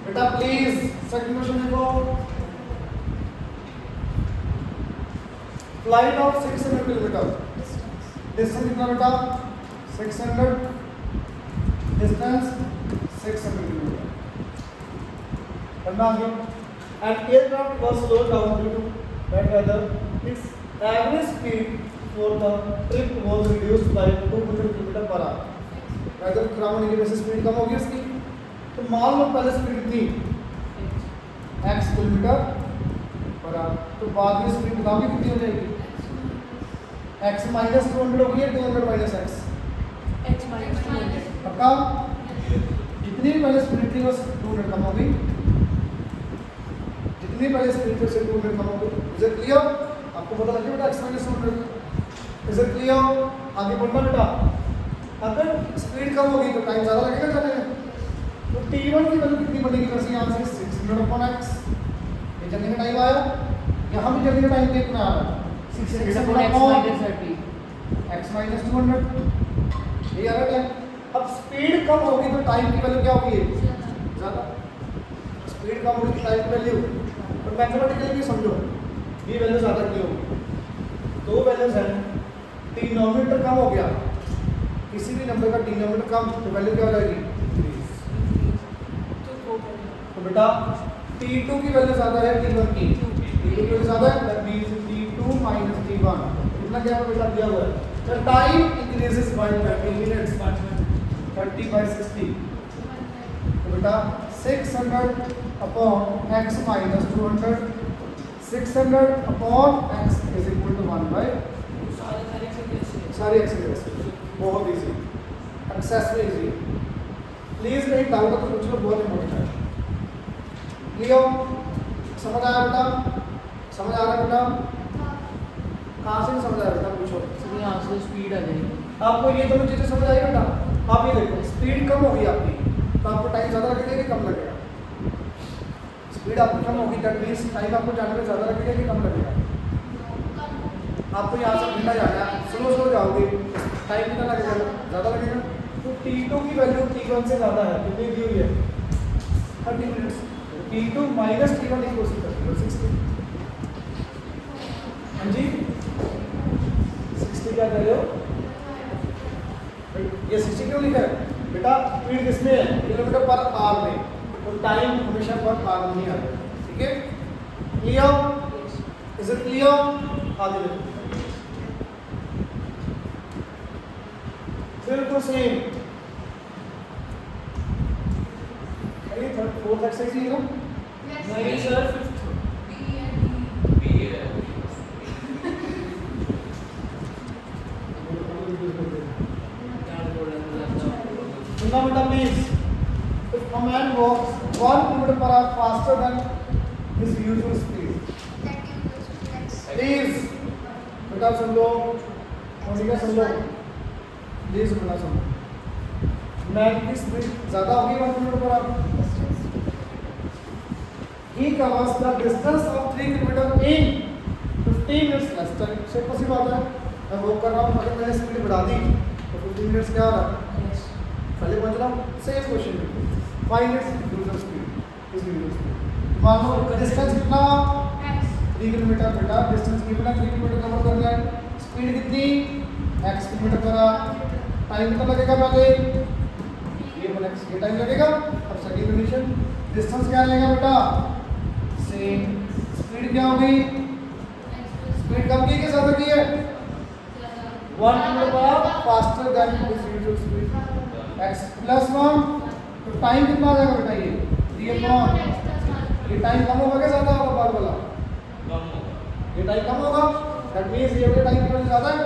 बेटा प्लीज। सेकंड क्वेश्चन देखो, फ्लाइट ऑफ 600 किलोमीटर, डिस्टेंस कितना बेटा? 600, डिस्टेंस 600 किलोमीटर। करना आगे। And aircraft was slow down due to bad weather, its average speed for the trip was reduced by 200 km per hour. अगर खराब होने की वजह से स्पीड कम होगी उसकी, तो मान लो पहले स्पीड कितनी x किलोमीटर पर आवर, तो बाद में स्पीड बताओगे कितनी हो जाएगी? x माइनस 200 होगी या 200 माइनस x? x minus 200. पक्का? जितनी पहले स्पीड थी बस 200 कम हो गई, जितनी पहले स्पीड थी उससे 200 कम हो गई। Is it clear? आपको पता लग गया बेटा x minus 200? Is it clear? आगे बढ़ना बेटा। अगर स्पीड कम होगी तो टाइम ज़्यादा लगेगा जाने में, तो t1 की वैल्यू कितनी बनेगी? वैसे यहाँ से 600/x, ये चलने का टाइम आया, यहाँ भी चलने का टाइम कितना आ रहा है? 600/x x माइनस 200, ये आ रहा टाइम। अब स्पीड कम होगी तो टाइम की वैल्यू क्या होगी? ज़्यादा। स्पीड कम होगी तो टाइम की वैल्यू, और मैथमेटिकली भी समझो, ये वैल्यू ज़्यादा क्यों होगी? दो वैल्यूज हैं, डिनोमिनेटर कम हो गया, किसी भी नंबर का डिनोमिनेटर कम, तो वैल्यू क्या हो जाएगी? तो बेटा t2 की वैल्यू ज़्यादा है t1 की, t2 की वैल्यू ज़्यादा है, that means t2 minus t1 कितना क्या है बेटा दिया हुआ है। The time increases by 30 minutes, 30/60, तो बेटा 600 x minus 200, 600 x is equal to 1/, सारी x की वजह से बहुत इजी, एक्सेस में इजी। प्लीज नहीं डाउट तो पूछ लो, बहुत इंपॉर्टेंट है। क्लियर? समझ आया बेटा? समझ आ रहा है बेटा? कहाँ से नहीं समझ आया बेटा पूछो। सर यहाँ से स्पीड आ जाएगी। आपको ये दोनों चीजें समझ आई बेटा? आप ये देखो, स्पीड कम होगी आपकी तो आपको टाइम ज़्यादा लगेगा कि कम लगेगा? स्पीड आपकी कम होगी, दैट मीन्स टाइम आपको जाने में ज़्यादा लगेगा कि कम लगेगा? आपको यहाँ से घंटा जाना है, स्लो जाओगे, टाइम कितना लगेगा? ज़्यादा लगेगा। तो t2 की वैल्यू t1 से ज़्यादा है, कितनी दी हुई है? 30 minutes. t2 minus t1 equal to 60। हाँ जी, 60 क्या कर रहे हो? ये 60 क्यों लिखा है बेटा? स्पीड किसमें है? किलोमीटर पर आवर में, तो टाइम हमेशा पर आवर में ही आता है। ठीक है? क्लियर? Is it clear? आगे देखो, बिल्कुल सेम। अरे थर्ड फोर्थ एक्सरसाइज ही है ना? नहीं सर, बी है। सुनना बेटा please. If a man walks 1 km per hour faster than his usual speed, please बेटा सुन लो, मोनिका सुन लो, प्लीज बेटा सुन लो। मैन की स्पीड ज़्यादा होगी 1 km per hour। He covers the distance of 3 km in 15 minutes less time। Simple सी बात है, मैं walk कर रहा हूँ, अगर मैंने स्पीड बढ़ा दी तो 15 मिनट्स क्या आ रहा है? पहले पहुँच रहा हूँ। Same question, 5 minutes user speed is user speed. मान लो डिस्टेंस कितना? 3 किलोमीटर बेटा, डिस्टेंस कितना? 3 किलोमीटर कवर करना है। स्पीड कितनी? x kilometre per our. Time कितना लगेगा? पहले ये 1x, ये टाइम लगेगा। अब सेकंड कंडीशन, डिस्टेंस क्या रहेगा बेटा? सेम। स्पीड क्या हो गई? स्पीड कम की ज़्यादा की है? 1 kilometre per our faster than his usual speed. x plus 1, तो टाइम कितना आ जाएगा बेटा? ये 3/, ये टाइम कम होगा क्या ज़्यादा होगा? बाद वाला कम होगा, ये टाइम कम होगा, दैट मींस ये वाला टाइम कितना ज़्यादा है?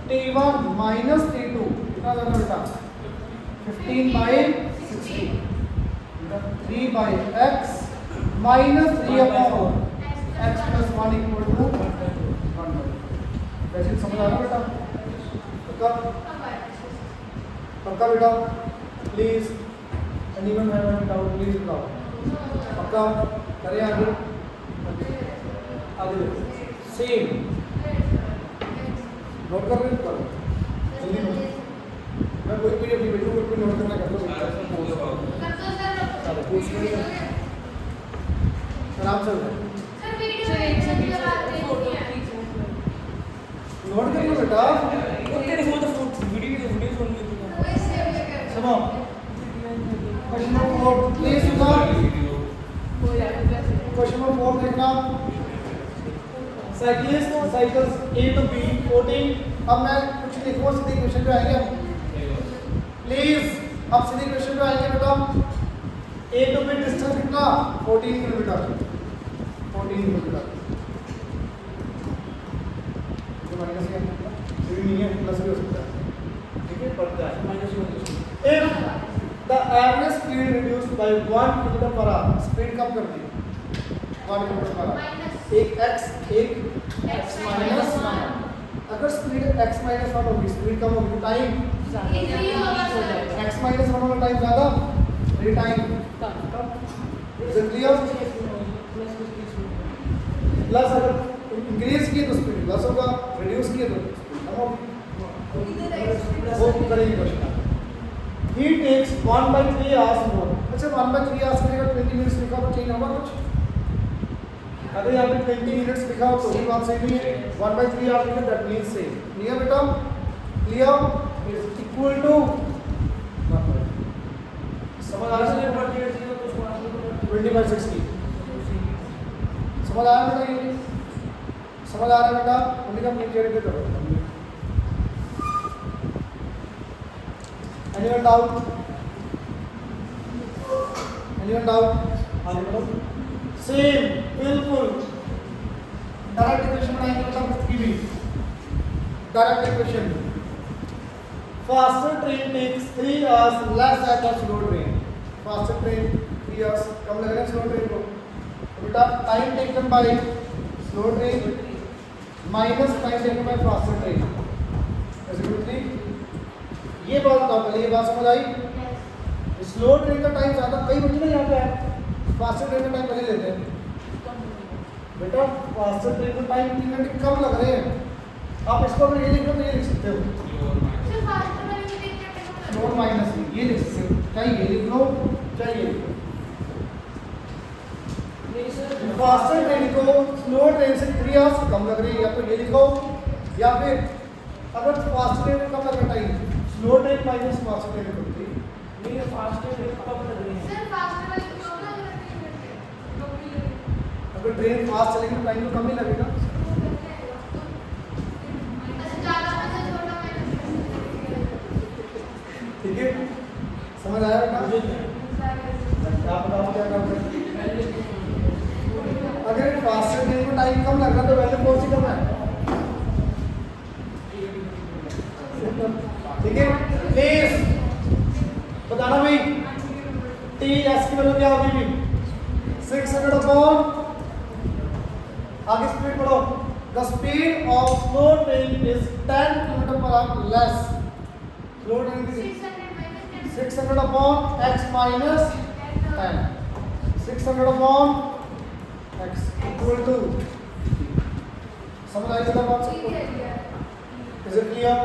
t1 माइनस t2 कितना ज़्यादा बेटा? 15/60, 3/x minus 3/4, x plus 1 equal to 1। वैसे समझ आ रहा बेटा? पक्का बेटा? Please anyone have any doubt please बताओ। पक्का? करें आगे? आगे सेम नोट कर रहे हो? करो जल्दी नोट। मैं कोई पीडीएफ नहीं भेजूंगा, कोई नोट करना कर लो। सारा सब पूरा होगा। चलो पूछ लो, आराम से नोट कर लो बेटा। सुनो, क्वेश्चन नंबर 4 प्लीज सुनो। क्वेश्चन नंबर 4 देखना। Cyclist cycles A to B 14 अब मैं कुछ लिखूंगा, सीधे क्वेश्चन पे आएंगे हम। प्लीज अब सीधे क्वेश्चन पे आएंगे बेटा। ए टू बी डिस्टेंस कितना? 14 किलोमीटर। 14 किलोमीटर माइनस है, भी नहीं है, प्लस भी हो सकता है, ठीक है, पड़ता है माइनस हो गया। If the average speed reduced by 1 kilometre per hour, speed कम कर दी 1 किलोमीटर पर आवर, एक x माइनस 1। अगर स्पीड x माइनस 1 होगी, स्पीड कम होगी, टाइम x माइनस 1 वाला टाइम ज़्यादा, ये टाइम क्लियर। प्लस अगर इंक्रीज किए तो स्पीड प्लस होगा, रिड्यूस किए तो स्पीड कम होगी। वो करेंगे question. He takes 1/3 hours more। अच्छा 1/3 hours करेगा, 20 मिनट्स लिखा तो चेंज होगा कुछ? अगर यहाँ पे 20 मिनट्स लिखा हो तो भी बात सही नहीं है। 1/3 hours लिखा, दैट मीन्स सेम। क्लियर बेटा? क्लियर? इक्वल टू समझ आ रहा है? 20/60 समझ आ रहा है बेटा? ये समझ आ रहा है बेटा? उन्हीं का नीचे रख दो। Anyone doubt? Anyone doubt? हाँ बोलो। Same, बिल्कुल। Direct equation बनाएंगे बेटा की भी। Direct equation. Faster train takes 3 hours less than a slow train. Faster train 3 hours कम लगेगा slow train को। तो बेटा time taken by slow train minus time taken by faster train. ऐसे कुछ ये बात तो पहले ये बात समझ आई। स्लो ट्रेन का टाइम ज़्यादा, कई बच्चे ना यहाँ पे है फास्टर ट्रेन का टाइम पहले लेते हैं बेटा। फास्टर ट्रेन का टाइम 3 घंटे कम लग रहे हैं। आप इसको अगर ये लिख लो तो ये लिख सकते हो, स्लो माइनस ये लिख सकते हो, चाहे ये लिख लो चाहे ये लिख लो। फास्टर ट्रेन को स्लो ट्रेन से 3 आवर्स कम लग रही है, या तो ये लिखो, या फिर अगर फास्ट ट्रेन में कम लग रहा time, slow train minus fast train करती है। नहीं फास्ट ट्रेन कम लग रही है। अगर ट्रेन फास्ट चलेगी तो टाइम तो कम ही लगेगा। ठीक है, समझ आया बेटा? क्या बताओ क्या काम करते? अगर फास्ट ट्रेन को टाइम कम लग रहा तो वैल्यू कौन सी कम है? ठीक है, प्लीज बताना भाई। टी एस की वैल्यू क्या होगी भी? 600 अपॉन, आगे स्पीड पढ़ो। The speed of slow train is 10 kilometre per hour less. Slow train की 600 upon x minus 10, 600 upon x equal to, समझ आई बेटा बात? Is it clear?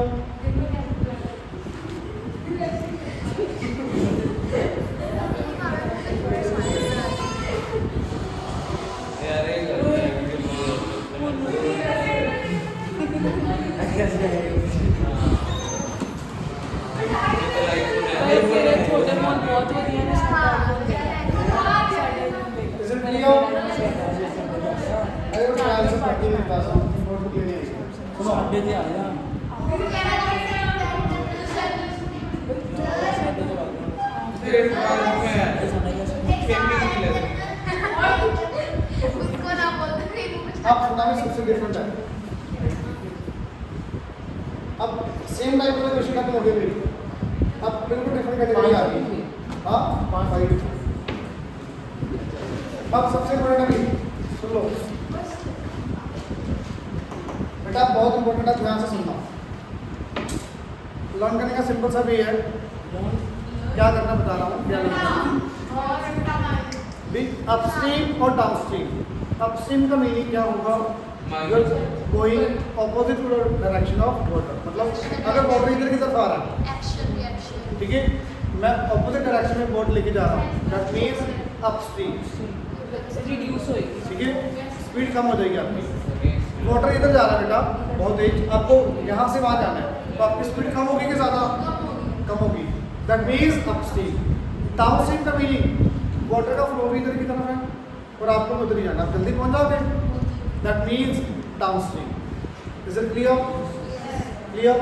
छोटे मोन बहुत बढ़िया है। Is it clear? अरे वो ट्रायल से पढ़ती मेरे पास नोटबुक लेने आई। सुनो साढ़े से आया आप सुनना में सबसे डिफरेंट है। अब सेम टाइप का क्वेश्चन खत्म हो गया भाई, अब बिल्कुल डिफरेंट कैटेगरी आ गई। हाँ 5 अब सबसे इम्पोर्टेंट अभी सुन लो बेटा, बहुत इंपॉर्टेंट है, ध्यान से सुनना। लर्न करने का सिंपल सा भी है, क्या करना बता रहा हूँ, क्या करना अपस्ट्रीम और डाउनस्ट्रीम। अपस्ट्रीम का मीनिंग क्या होगा? Going opposite to direction of water, मतलब अगर वाटर इधर की तरफ आ रहा है, ठीक है, मैं ऑपोजिट डायरेक्शन में बोट लेके जा रहा हूँ, दैट मीन्स अपस्ट्रीम। रिड्यूस होएगी। ठीक है, स्पीड कम हो जाएगी आपकी। वाटर इधर जा रहा है बेटा बहुत तेज, आपको यहाँ से वहाँ जाना है, तो आपकी स्पीड कम होगी कि ज़्यादा? कम होगी, दैट मीन्स अपस्ट्रीम। डाउनस्ट्रीम का मीनिंग वाटर का फ्लो भी इधर की तरफ है और आपको उधर ही जाना, आप जल्दी पहुँच जाओगे, that means downstream. Is it clear? Clear?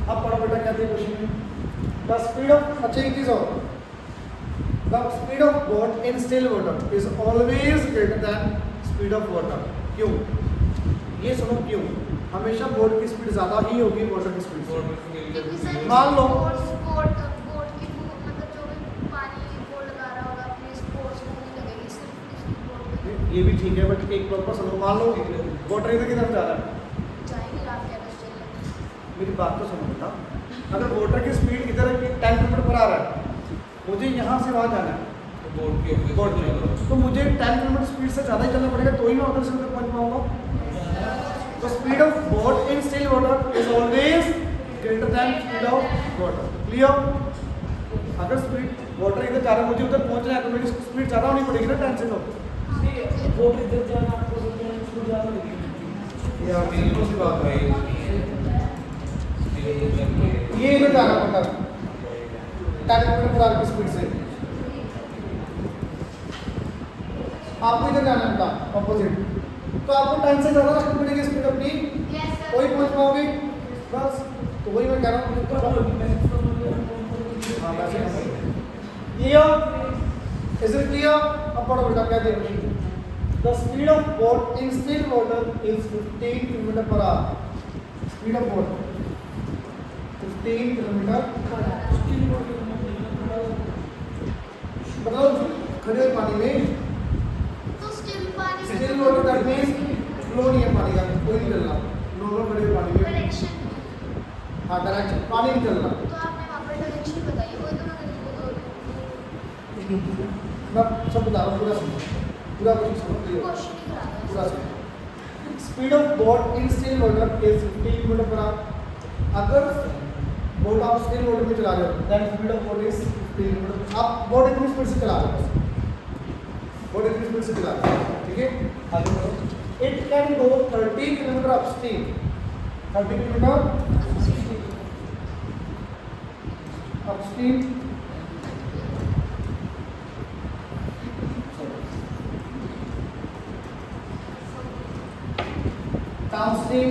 अब पढ़ो बेटा क्या दिया क्वेश्चन में। द स्पीड ऑफ, अच्छा एक चीज और, the speed of boat in still water is always greater than speed of water. क्यों? ये सुनो क्यों। हमेशा बोट की स्पीड ज़्यादा ही होगी वाटर की स्पीड से। क्योंकि सर मान लो- बोट की मतलब जो भी पानी वो लगा रहा होगा अपने स्पोर्ट्स में नहीं लगेगी, सिर्फ इसकी बोट में ये भी ठीक है बट एक प्रॉपर सुनो। मान लो वाटर इधर की तरफ जा रहा है, जाएगी आप क्या कर मेरी बात तो सुनो बेटा। अगर वाटर की स्पीड इधर 10 किलोमीटर पर आ रहा है, मुझे यहाँ से वहाँ जाना है बोट में, तो मुझे 10 किलोमीटर स्पीड से ज़्यादा ही चलना पड़ेगा तो ही मैं उधर से उधर पहुँच पाऊँगा। तो speed of boat in still water is always greater than speed of water. Clear? अगर स्पीड वाटर इधर जा रहा है, मुझे उधर पहुँचना है, तो मेरी स्पीड ज़्यादा होनी पड़ेगी ना 10 से। तो वो इधर जाना आपको उसको ज़्यादा लगेगी। ये आप सिंपल सी बात है। ये इधर जा रहा है वाटर 10 किलोमीटर पर आवर की स्पीड से, आपको इधर जाना है बेटा ऑपोजिट, तो आपको 10 से ज़्यादा रखनी पड़ेगी स्पीड अपनी, वही पहुंच पाओगे बस। तो वही मैं कह रहा हूँ। हाँ वैसे क्लियर? Is it clear? अब पढ़ो बेटा क्या देखो। The speed of boat in still water is 15 kilometre per hour. Speed of boat 15 kilometre मतलब खड़े हुए पानी में। तो स्टिल पानी में still water that means flow नहीं है पानी का, कोई नहीं चल रहा, नॉर्मल खड़े हुए पानी में। डायरेक्शन, हाँ डायरेक्शन, पानी नहीं चल रहा। तो आपने वहाँ पर डायरेक्शन बताई, वो तो मैं सब बता रहा हूँ, पूरा सुनो, पूरा कुछ सुनो क्लियर, क्वेश्चन ही खराब है। पूरा सुनो। Speed of boat in still water is 15 kilometre per hour. अगर बोट आप स्टिल वाटर में चला रहे हो, then speed of boat is 15 kilometre. आप बोट इतनी स्पीड से चला रहे हो, बोट इतनी स्पीड से चला रहे हो, ठीक है? आगे बढ़ो। It can go 30 kilometre upstream. 30 kilometre upstream, downstream.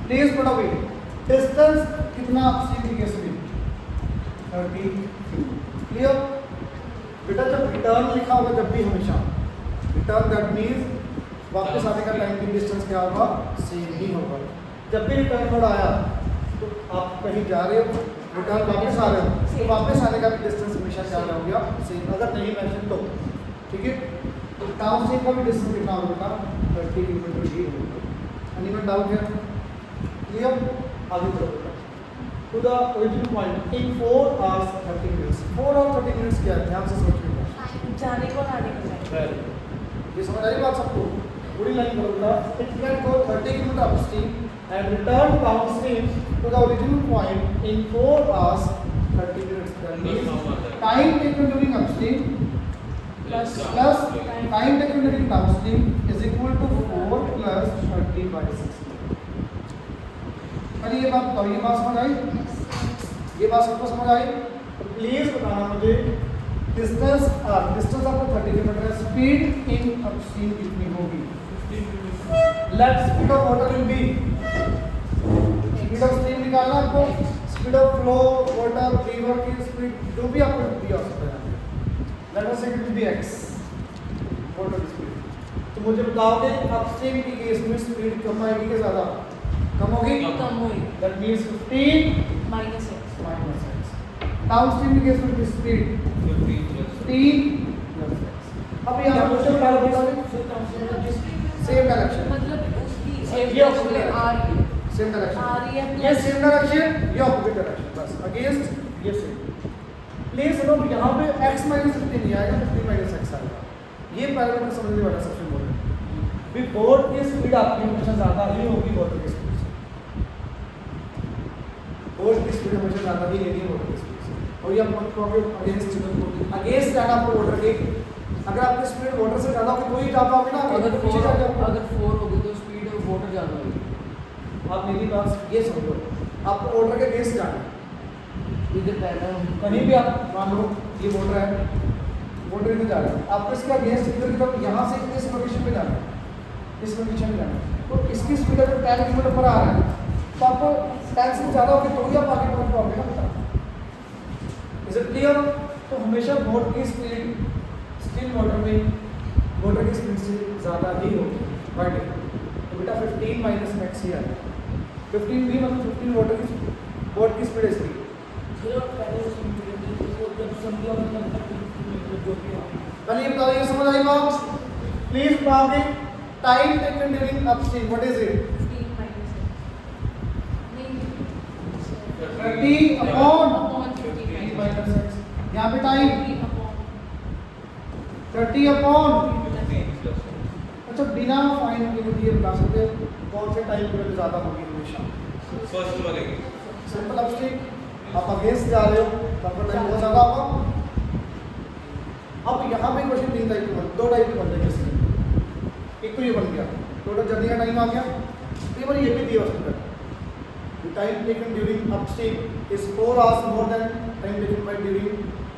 Please पढ़ोगे डिस्टेंस कितना अपस्ट्रीम की केस में 30। क्लियर? बेटा जब रिटर्न लिखा होगा, जब भी हमेशा रिटर्न दैट मीन्स वापस आने का टाइम की डिस्टेंस क्या होगा, सेम ही होगा। जब भी रिटर्न वर्ड आया तो आप कहीं जा रहे हो, रिटर्न वापस आ रहे हो, तो वापस आने का भी डिस्टेंस हमेशा क्या हो गया, सेम। अगर नहीं मेंशन तो ठीक है। तो टाउन से का भी डिस्टेंस कितना होगा, 30 किलोमीटर ही होगा। एनी डाउट है? क्लियर? आगे चलो to the origin point in 4 hours 30 minutes। 4 और 30 मिनट्स क्या है, ध्यान से सोचिएगा। जाने को आने को टाइम। ये समझ आ रही बात सबको? पूरी लाइन बोलूँगा। It can go 30 kilometre upstream and return downstream to the original point in 4 hours 30 minutes। That means time taken during upstream plus time taken during downstream is equal to 4 plus 30 by 60। अरे ये बात बताओ, ये बात समझ आई? ये बात सबको समझ आई? तो प्लीज बताना मुझे डिस्टेंस आपको 30 किलोमीटर है, स्पीड इन अपस्ट्रीम कितनी होगी? Let speed of water will be, speed of stream निकालना आपको, speed of flow water river की स्पीड जो भी आपको दिया हो सकता है। लेट अस से it will be x water की स्पीड। तो मुझे बताओगे अपस्ट्रीम की केस में स्पीड कम आएगी कि ज़्यादा? कम होगी। कम हुई that means 15 minus x. minus x। Downstream की केस में स्पीड 15 plus x। अब यहाँ मुझे बता दो सेम डायरेक्शन, मतलब उसकी सेम ये डायरेक्शन में आ रही है, सेम डायरेक्शन, आ रही है ये सेम डायरेक्शन, ये ऑपोजिट डायरेक्शन, बस अगेंस्ट ये सेम। प्लीज सुनो, यहाँ पे x माइनस 15 नहीं आएगा, 15 माइनस x आएगा। ये पैरामीटर समझने वाला सबसे इम्पोर्टेंट। भी बोर्ड की स्पीड आपकी हमेशा ज़्यादा ही होगी वाटर की स्पीड से। बोर्ड की स्पीड हमेशा ज़्यादा ही लेनी है वाटर की स्पीड से। और ये आप अगेंस्ट जाना आपको वाटर के, अगर आपकी स्पीड वाटर से ज़्यादा होगी तो ही जा पाओगे ना, अगर तो पीछे जा जाओगे। अगर 4 होगी तो स्पीड ऑफ वाटर ज़्यादा होगी। आप मेरी बात ये समझो, आपको वाटर के अगेंस्ट जाना है। इधर पहला कहीं भी आप मान लो ये वाटर है, वाटर इधर जा रहा है, आपको इसके अगेंस्ट इधर की तरफ यहाँ से इस लोकेशन पे जाना है, इस लोकेशन पे जाना है। तो इसकी स्पीड अगर 10 किलोमीटर पर आ रहा है तो आपको 10 से ज़्यादा होगी तो ही आप आगे पहुँच पाओगे ना बेटा। Is it clear? तो हमेशा बोट की स्पीड स्टिल वाटर में वाटर की स्पीड से ज़्यादा ही होगी बाय डिफॉल्ट। तो बेटा 15 माइनस मैक्स ही आएगा। 15 भी मतलब 15 वाटर की बोट की स्पीड है इसकी। चलो पहले जब समझो तब तक जो भी हो पहले ये बताओ, ये समझ आई बात? प्लीज बताओगे time taken during upstream what is it? 30 upon 15 minus x। यहाँ पे टाइम 30 अपॉन। अच्छा बिना फाइन के लिए बता सकते हो कौन से टाइम पीरियड ज़्यादा होगी हमेशा? फर्स्ट वाले की सिंपल अपस्ट्रीम। आप अगेंस्ट जा रहे हो तब का टाइम बहुत ज़्यादा होगा। अब यहाँ पे क्वेश्चन 3 टाइप के दो टाइप के बन गए। एक तो ये बन गया टोटल जर्नी का टाइम आ गया। तो ये बार ये भी दिया हो सकता है time taken during upstream is 4 hours more than time taken by during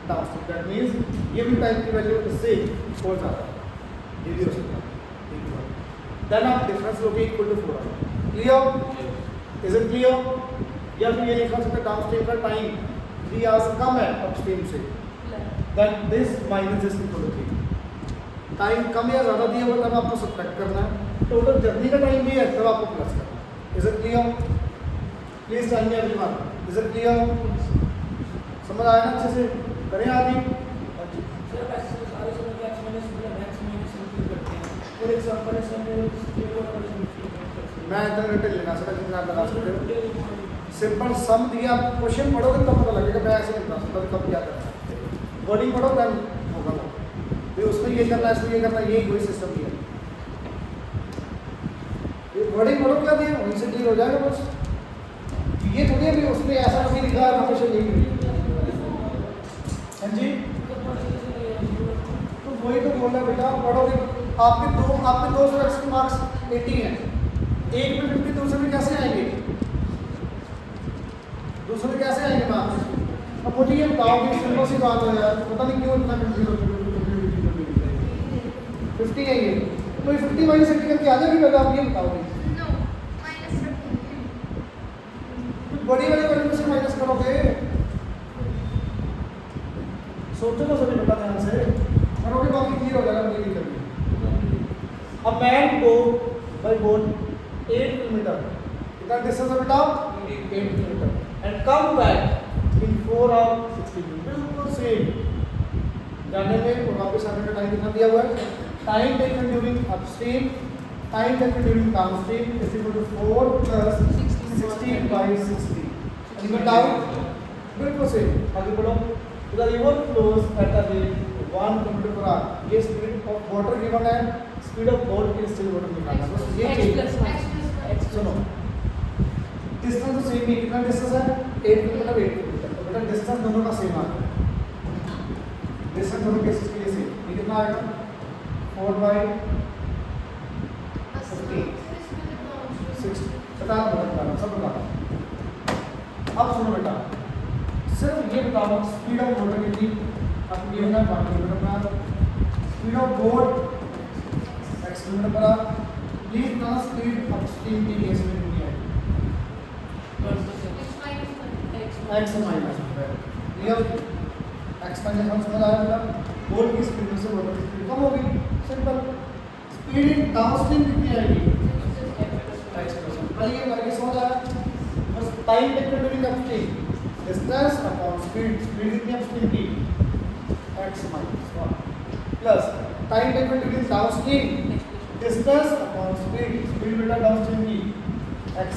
downstream. That means ये भी टाइम की वैल्यू इससे और ज़्यादा है, ये भी हो सकता है। देन आप डिफरेंस लोगे equal to 4 hours. Clear? Is it clear? या फिर ये लिखा सकता है डाउनस्ट्रीम का टाइम 3 आवर्स कम है अपस्ट्रीम से, then this minus this equal to 3। Time कम या ज़्यादा दिया हुआ तब आपको सब्ट्रैक्ट करना है। टोटल जर्नी का टाइम भी है तब आपको प्लस करना है। Is it clear? Please tell me everyone, is it clear? समझ आया ना अच्छे से? करें आगे। सिर्फ ऐसे सारे समझ के x minus max minus simple करते हैं। फॉर एग्जांपल मैं इधर रिटर्न लेना सर जितना आप लगा सकते हो। सिंपल सम दिया, क्वेश्चन पढ़ोगे तब पता लगेगा। मैं ऐसे नहीं बता सकता कब क्या करना है। वर्डिंग पढ़ो देन होगा वो। तो उसमें ये करना है, इसमें ये करना है, यही कोई सिस्टम दिया। वर्डिंग पढ़ो क्या दिया वहीं से क्लियर हो जाएगा बस। ये थोड़ी अभी उसमें ऐसा नहीं लिखा है हमेशा यही। हाँ जी, तो वही तो बोल रहा है बेटा। पढ़ोगे आपके 200 एक्स के मार्क्स 80 हैं, एक में 50 दूसरे में कैसे आएंगे? दूसरे में कैसे आएंगे मार्क्स? अब मुझे ये बताओ कि सिंपल सी बात है यार, पता नहीं क्यों इतना कंफ्यूज 50 है ये, तो ये 50 माइनस 80 करके आ जाएगी पहले आप ये बताओगे। बड़ी वाली वैल्यू से माइनस करोगे, सोचो तो सभी बेटा ध्यान से करोगे, बाकी क्लियर हो जाएगा। मुझे नहीं करनी। A man go by boat 8 kilometre, कितना डिस्टेंस है बेटा? 8 kilometre, and come back in 4 hours 60 minute. बिल्कुल सेम। जाने में और वापस आने का टाइम कितना दिया हुआ है? Time taken during upstream, time taken during downstream is equal to 4 plus 60 by 60। Any doubt? बिल्कुल सेम। आगे बढ़ो। The river flows at a rate 1 kilometre per hour. ये स्पीड ऑफ वाटर गिवन है, स्पीड ऑफ बोट की still water निकालना है। बस ये चाहिए। सुनो, डिस्टेंस तो सेम ही। कितना डिस्टेंस है? 8 किलोमीटर 8 किलोमीटर। तो बेटा डिस्टेंस दोनों का सेम आ गया। डिस्टेंस दोनों केसेस के लिए सेम। ये कितना आएगा? 4 बाई 15 60। बता दो सब बता दो। अब सुनो बेटा, सिर्फ ये बताओ स्पीड ऑफ वाटर कितनी? आपको ये होना है 5 kilometre per hour. Speed of boat x kilometre per our. Please ना स्पीड अपस्ट्रीम की केस में नहीं है, x minus clear. x minus हम समझ आया बेटा। बोट की स्पीड से वाटर की स्पीड कम होगी। सिंपल। स्पीड इन डाउनस्ट्रीम कितनी आएगी? x पहले ये करके समझ आया। बस time taken during upstream distance upon speed. Speed कितनी अपस्ट्रीम की? x minus 1 plus time taken during downstream distance upon speed. Speed बेटा डाउनस्ट्रीम की x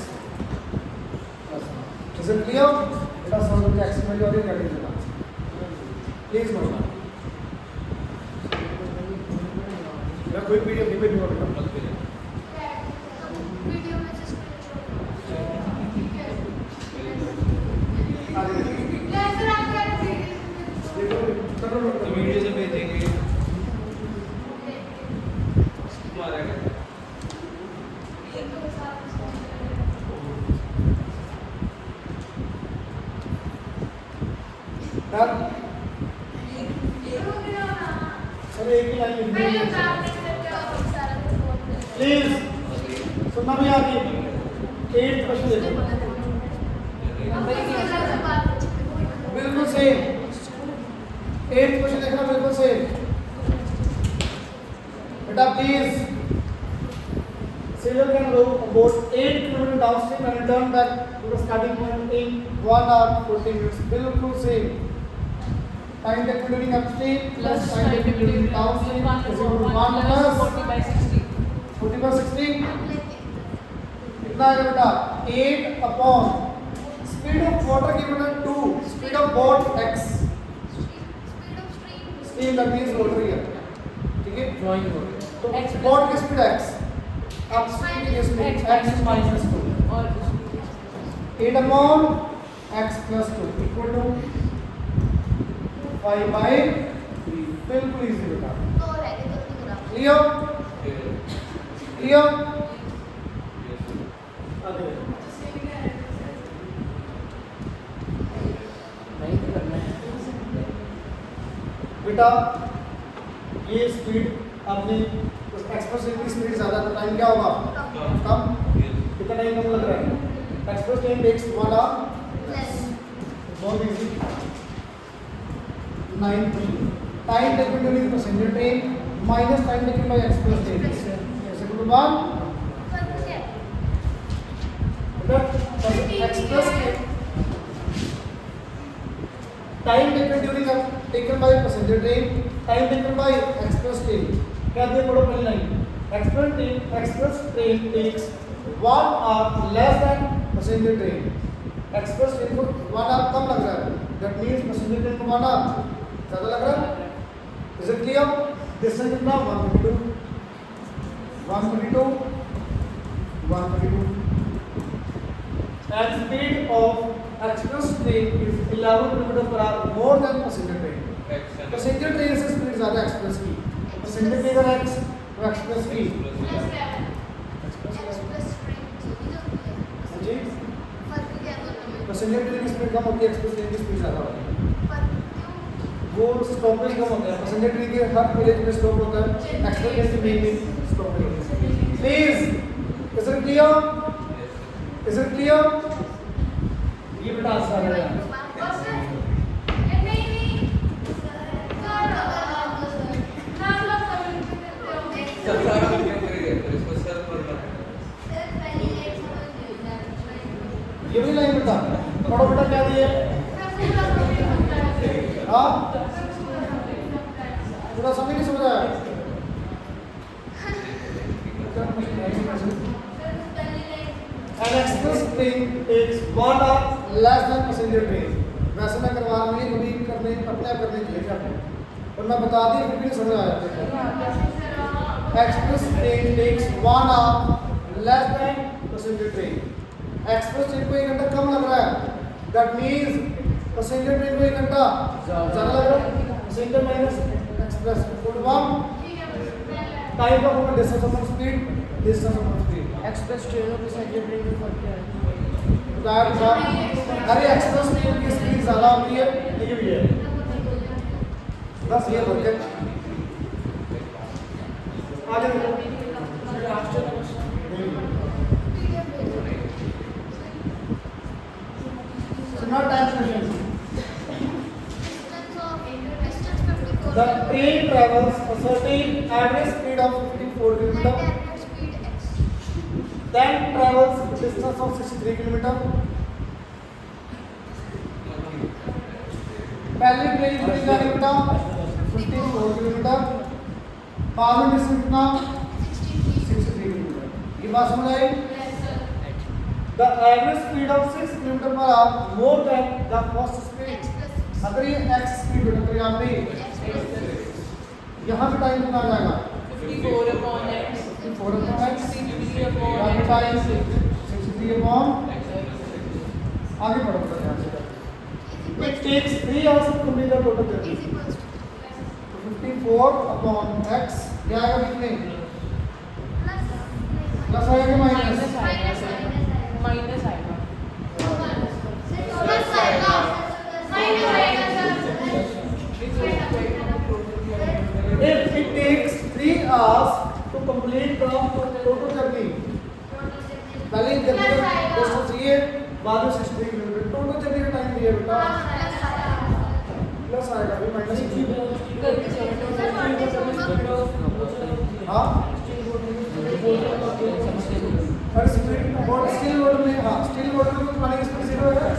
plus 1। Is it clear? बेटा समझ लो x वैल्यू और ये कैलकुलेट करना प्लीज नोट। मैं कोई पीडीएफ नहीं भेजूंगा बेटा। वीडियो में से वीडियो से भेजेंगे मारेगा। अरे एक ही लाइन लिखनी है प्लीज। सुनना भी आगे 8th क्वेश्चन देखो बिल्कुल सेम 8th क्वेश्चन देखना बिल्कुल सेम बेटा please sailor can row about 8 km downstream and return back to the starting point in 1 hour 40 minutes बिल्कुल same time taken during upstream plus time taken during downstream is equal to 1 plus 40 by 60 कितना आएगा बेटा 8 upon speed of water given at 2 speed of boat x stream that means water here ठीक है drawing तो boat की speed x upstream की speed x minus 2 और 8 upon x plus 2 equal to 5 by 3 बिल्कुल इजी बेटा क्लियर क्लियर आगे नहीं करना है बेटा ये स्पीड आपने एक्सप्रेस की स्पीड ज्यादा तो टाइम क्या होगा कम कितना टाइम कम लग रहा है एक्सप्रेस टाइम टेक्स 1 आवर बहुत easy 9 time taken during passenger train minus time taken by express train ऐसे को 1 express time taken by passenger train time taken by express train क्या दिया पढ़ो पहली line express train takes 1 hour less than passenger train express train को 1 our कम लग रहा है दैट मींस पैसेंजर ट्रेन को 1 आवर ज्यादा लग रहा है इज इट क्लियर डिस्टेंस कितना 132 and speed of express train is 11 km per hour more than passenger train passenger train से स्पीड ज्यादा एक्सप्रेस की passenger train का x तो एक्सप्रेस की जी passenger train की स्पीड कम होती है एक्सप्रेस ट्रेन की स्पीड ज्यादा होती है वो स्टॉपेज कम होता है passenger train के हर विलेज में स्टॉप होता है एक्सप्रेस ट्रेन की मेन स्टॉप नहीं होती please is it clear is it clear ये बेटा आसान है ये भी लाइन बेटा पढ़ो बेटा क्या दिए हाँ पूरा समझ नहीं समझ आया An express train takes 1 hour less than passenger train. वैसे मैं करवा रहा हूँ ये कभी करने अपने आप करने चाहिए क्या और मैं बता दिया फिर भी नहीं समझ आया express train takes 1 hour less than passenger train. Express train को 1 घंटा कम लग रहा है दैट मींस पैसेंजर ट्रेन को 1 घंटा ज़्यादा लग रहा है passenger minus express equal to 1 time का होगा डिस्टेंस अपॉन स्पीड एक्सप्रेस ट्रेनों के पैसेंजर ट्रेन में फर्क क्या है उदाहरण साहब अरे एक्सप्रेस ट्रेन की स्पीड ज़्यादा होती है ये भी है बस ये फर्क है आगे सुना time question The train travels a certain average speed of 54 km. Then travels a distance of 63 km. पहली ट्रेन कितनी जाने बेटा 54 km. बाद में डिस्टेंस कितना 63 km. ये बात समझ आई? The average speed of 6 km per hour more than the first speed. अगर ये x स्पीड बेटा तो यहाँ पे यहाँ पे टाइम कितना आ जाएगा 54 upon x 54 upon x 63 upon यहाँ पे x टाइम 63 upon आगे बढ़ो बेटा यहाँ से it takes 3 hours to complete the total journey 54 upon x क्या आएगा बीच में प्लस आएगा कि माइनस माइनस आएगा If it takes 3 hours to complete the total journey, बाद में 63 किलोमीटर टोटल चलने का टाइम दिया बेटा प्लस आएगा अभी माइनस हाँ और स्पीड बोर्ड स्टील बोर्ड में हाँ स्टील बोर्ड में तो पानी की स्पीड 0 है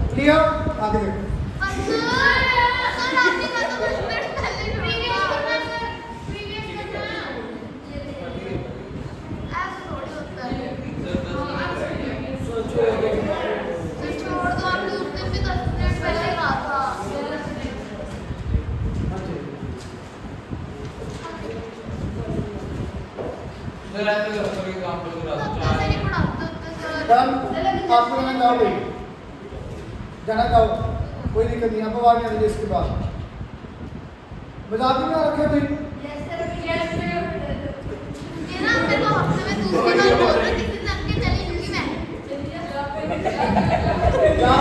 क्लियर आगे देखो सर ऐसे करो फॉर एग्जांपल करा दो डन आपको जाना चाहोगे जाना चाहो कोई दिक्कत नहीं आपको आवाज नहीं आ रही इसके बाद मजाक में रखे भाई क्या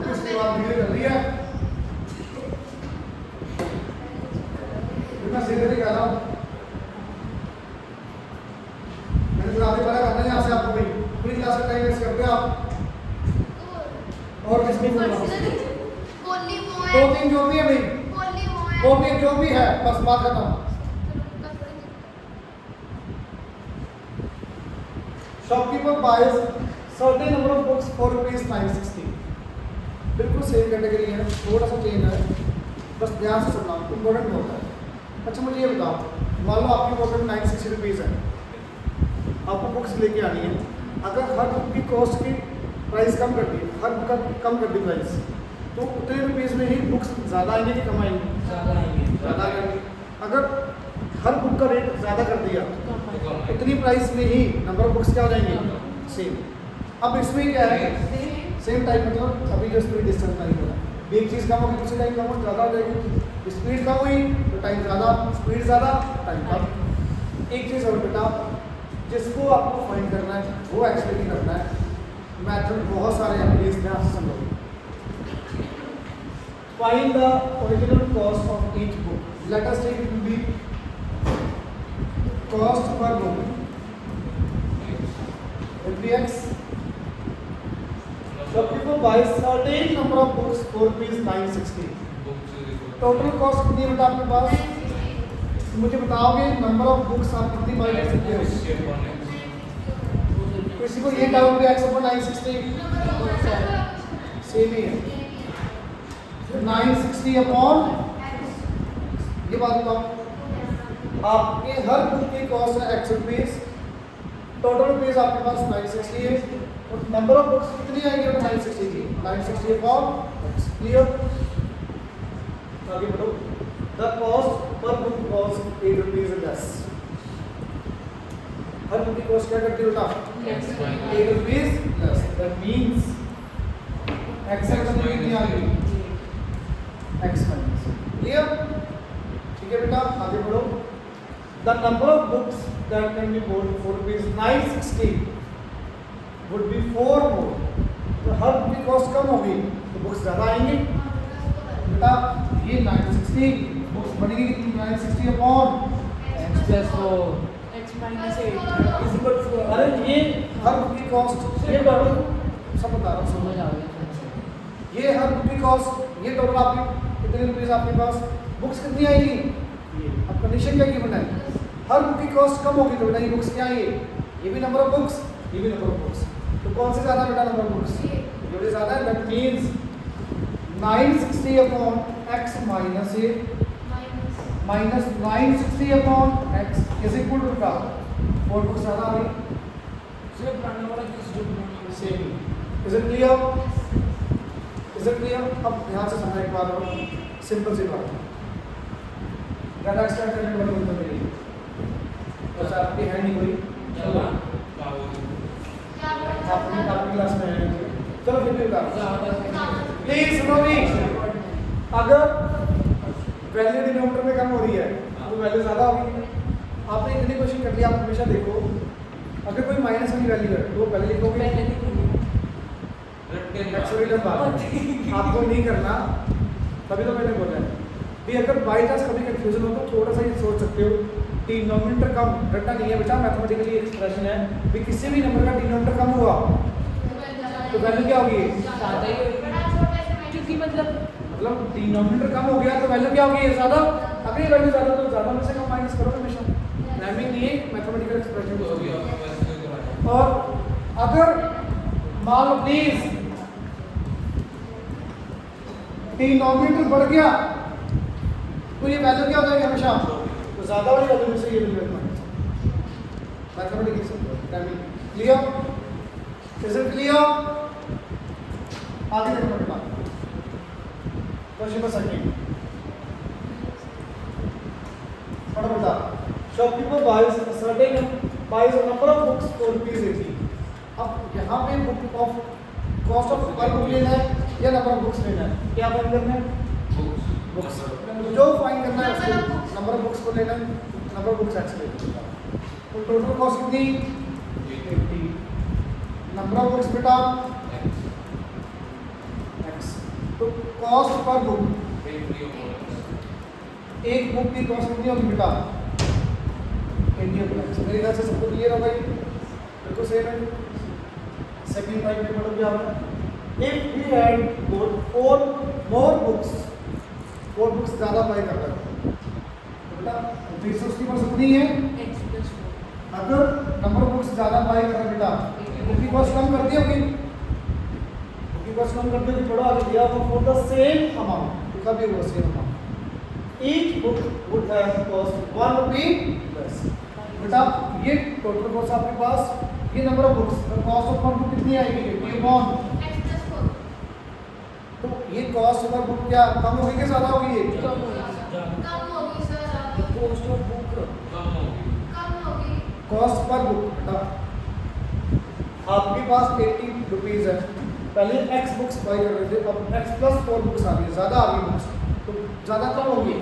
इसके बाद वीडियो कर रही है मैं सीधे नहीं कह रहा हूँ मैंने तो आपको पता करना है यहाँ से आपको भाई पूरी क्लास का टाइम वेस्ट करते हो आप और किसकी बोल रहा हूँ दो तीन जो भी है भाई वो भी जो भी है बस बात खत्म shopkeeper buys certain number of books for ₹960 बिल्कुल सेम कैटेगरी है थोड़ा सा चेंज है बस ध्यान से सुनना इंपॉर्टेंट होता है अच्छा मुझे ये बताओ मान लो आपकी पॉकेट में ₹960 है आपको बुक्स लेके आनी है अगर हर बुक की कॉस्ट की प्राइस कम कर दी हर बुक का कम कर दी प्राइस तो उतने रुपीज़ में ही बुक्स ज़्यादा आएंगे कि कम आएंगे ज़्यादा आएंगे अगर हर बुक का रेट ज़्यादा कर दिया उतनी प्राइस में ही नंबर ऑफ बुक्स क्या हो जाएंगे सेम अब इसमें क्या है सेम टाइम मतलब अभी जो स्पीड डिस्टेंस नहीं होगा एक चीज़ कम होगी दूसरी टाइम कम हो ज़्यादा हो जाएगी स्पीड कम हुई तो टाइम ज़्यादा स्पीड ज़्यादा टाइम कम एक चीज़ और बेटा जिसको आपको फाइंड करना है वो एक्चुअली करना है मैथड बहुत सारे हैं प्लीज ध्यान से समझो find the original cost of each book let us take it to be cost per book x shopkeeper buys certain number of books for ₹960 total cost कितनी है बेटा आपके पास मुझे बताओगे नंबर ऑफ बुक्स आप कितनी बाय कर सकते हो किसी को ये डाउट भी x upon 960 सेम ही है 960 अपॉन ये बात बताओ आपके हर बुक की कॉस्ट है x रुपीस टोटल रुपीस आपके पास 960 है और नंबर ऑफ बुक्स कितनी आएंगी 960 की 960 अपॉन क्लियर आगे बढ़ो the cost per book cost ₹8 less her book की कॉस्ट क्या करती है बेटा ₹8 लेस दैट मींस x कितनी आ गई x माइनस क्लियर ठीक है बेटा आगे बढ़ो the number of books that can be bought for ₹960 would be 4 more तो हर बुक की कॉस्ट कम होगी तो बुक्स ज़्यादा आएंगी बेटा ये 960 बुक्स बनेगी कितनी 960 upon x plus 4 x minus 8 is equal to अरे ये हर बुक की कॉस्ट ये टोटल सब बता रहा हूँ समझ आ गया ये हर बुक की कॉस्ट ये टोटल आपकी कितने रुपीस आपके पास बुक्स कितनी आएगी अब कंडीशन क्या की बनाई हर बुक की कॉस्ट कम होगी तो बेटा ये बुक्स क्या आएंगे ये भी नंबर ऑफ बुक्स ये भी नंबर ऑफ बुक्स तो कौन से ज़्यादा बेटा नंबर ऑफ बुक्स ये भी ज़्यादा है that means 960 upon x minus 8 minus 960 upon x is equal to क्या 4 बुक्स ज़्यादा आ गई सिर्फ पुराना वाला किस जो सेम इज इट क्लियर अब ध्यान से समझना एक बार और सिंपल सी बात ज़्यादा एक्स्ट्रा करने वाली बात नहीं है बस आपकी है नहीं कोई चलो आपकी क्लास में है चलो फिर भी बता प्लीज सुनो भी अगर वैल्यू डिनोमिनेटर में कम हो रही है तो वैल्यू ज़्यादा होगी आपने इतनी कोशिश कर लिया आप हमेशा देखो अगर कोई माइनस वाली वैल्यू है तो पहले लिखोगे आपको नहीं करना तभी तो मैंने बोला है भी अगर बाई चांस कभी कंफ्यूजन हो तो थोड़ा सा ये सोच सकते हो, डिनोमिनेटर कम रटना नहीं है बेटा, मैथमेटिकली एक्सप्रेशन है भी किसी भी नंबर का डिनोमिनेटर कम हुआ तो वैल्यू क्या होगी, ज़्यादा ही होगी। बड़ा छोटा से क्योंकि मतलब डिनोमिनेटर कम हो गया तो वैल्यू क्या होगी ज़्यादा, अगर ये वैल्यू ज़्यादा तो ज़्यादा में से कम माइनस करो हमेशा, रैमिंग नहीं है मैथमेटिकल एक्सप्रेशन तो अभी को। आपके पास कोई कराया और अगर मान लो प्लीज डिनोमिनेटर बढ़ गया तो ये वैल्यू क्या हो जाएगी हमेशा, तो ज्यादा वाली वैल्यू में से ये value mathematical clear, is it clear? आगे देखो बेटा, क्वेश्चन नंबर 2 पढ़ो बेटा। Shopkeeper buys a number of books for ₹80। अब यहाँ पे बुक ऑफ कॉस्ट ऑफ पर बुक लेना है या नंबर ऑफ बुक्स लेना है, क्या फाइंड करना है, बुक्स, जो फाइंड करना है उसको नंबर ऑफ बुक्स को लेना है, नंबर ऑफ बुक्स एक्स लेना है। तो टोटल कॉस्ट कितनी 80, नंबर ऑफ बुक्स बेटा एक्स, तो कॉस्ट पर बुक एक बुक की कॉस्ट कितनी होगी बेटा 80 रुपये। मेरे ख्याल से सबको क्लियर होगा ये, बिल्कुल सेम है। सेकंड टाइप में मतलब क्या होगा, if we had got 4 more books, 4 books ज़्यादा बाय कर रहे हैं तो बेटा फिर से उसकी कॉस्ट कितनी है, x + 4। अगर नंबर ऑफ बुक्स ज़्यादा बाय कर रहे हैं बेटा बुक की कॉस्ट कम कर दी होगी, बुक की कॉस्ट कम कर दी, थोड़ा आगे दिया फॉर द सेम अमाउंट, लिखा भी हुआ same amount, each book would have cost 1 rupee plus. बेटा ये टोटल कॉस्ट आपके पास, ये नंबर ऑफ बुक्स, तो कॉस्ट ऑफ पर बुक कितनी आएगी 80 अपॉन, x + 4 तो ये कॉस्ट पर बुक क्या कम होगी कि ज़्यादा होगी, ये कम होगी। कम होगी सर, कॉस्ट ऑफ बुक कम होगी। कम होगी। कॉस्ट पर बुक बेटा आपके पास 80 रुपीज़ है, पहले x बुक्स बाई कर रहे थे, अब x + 4 बुक्स आ गई, ज़्यादा आ गई बुक्स, तो ज़्यादा कम होगी,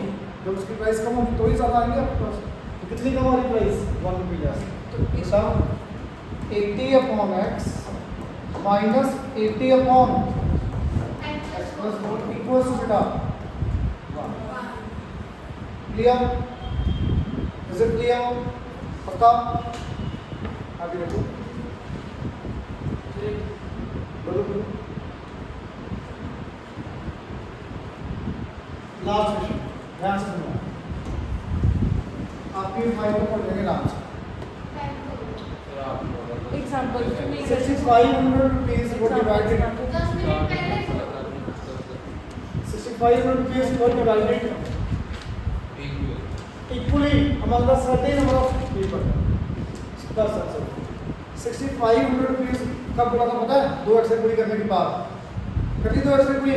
जब उसकी प्राइस कम होगी तो ही ज़्यादा आएंगे आपके पास, तो कितनी कम आ रही प्राइस 1 रुपी जैसे, तो बेटा 80 upon x minus 80 upon x x + 4 + 4 equals to बेटा क्लियर, इज इट क्लियर? पक्का? आगे देखो, बोलो बोलो, लास्ट क्वेश्चन ध्यान से सुनो, आपकी फाइल को पढ़ लेंगे नाम से। Example 6500 rupees were divided, 10 minute पहले 6500 rupees were divided equally among the certain number of people। 6500 rupees कब बोला था पता है, 2 एक्स पूरी करने के बाद, कर ली 2 एक्स पूरी,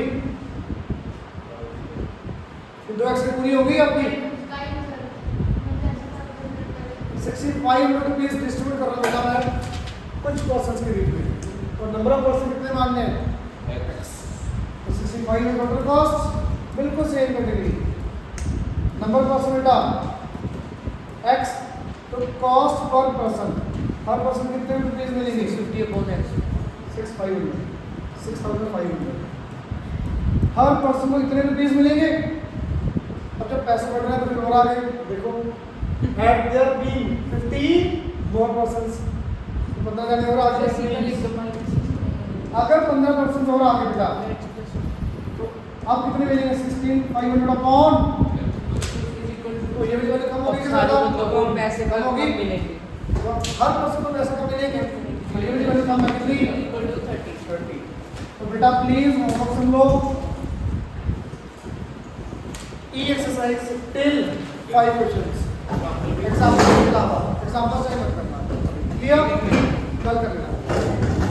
2 एक्स पूरी हो गई आपकी, 6500 रुपीज डिस्ट्रीब्यूट कर रहा बेटा मैं कुछ पर्सन्स के बीच में, और नंबर ऑफ पर्सन कितने मानने हैं x, तो 6500 टोटल कॉस्ट बिल्कुल same category, number of person बेटा x, तो कॉस्ट पर पर्सन, हर पर्सन कितने रुपीज मिलेंगे 50 अपॉन x 6500 हर पर्सन को इतने रुपीज मिलेंगे। अब जब पैसे बढ़ रहे हैं तो फिर और आगे देखो, had there been 15 more persons, 15 जाने और आगे, अगर 15% और आगे बेटा तो अब कितने मिलेंगे 16500 अपॉन, तो ये भी वाले कम होगी कि ज़्यादा, पैसे कम होगी, मिलेंगे, तो हर पर्सन को पैसे कम मिलेंगे, तो ये भी वाले कम है कितनी 30। तो बेटा please homework soon low, E exercise till 5 questions, example के अलावा, एग्जाम्पल से मत करना, क्लियर, कल कर लेना।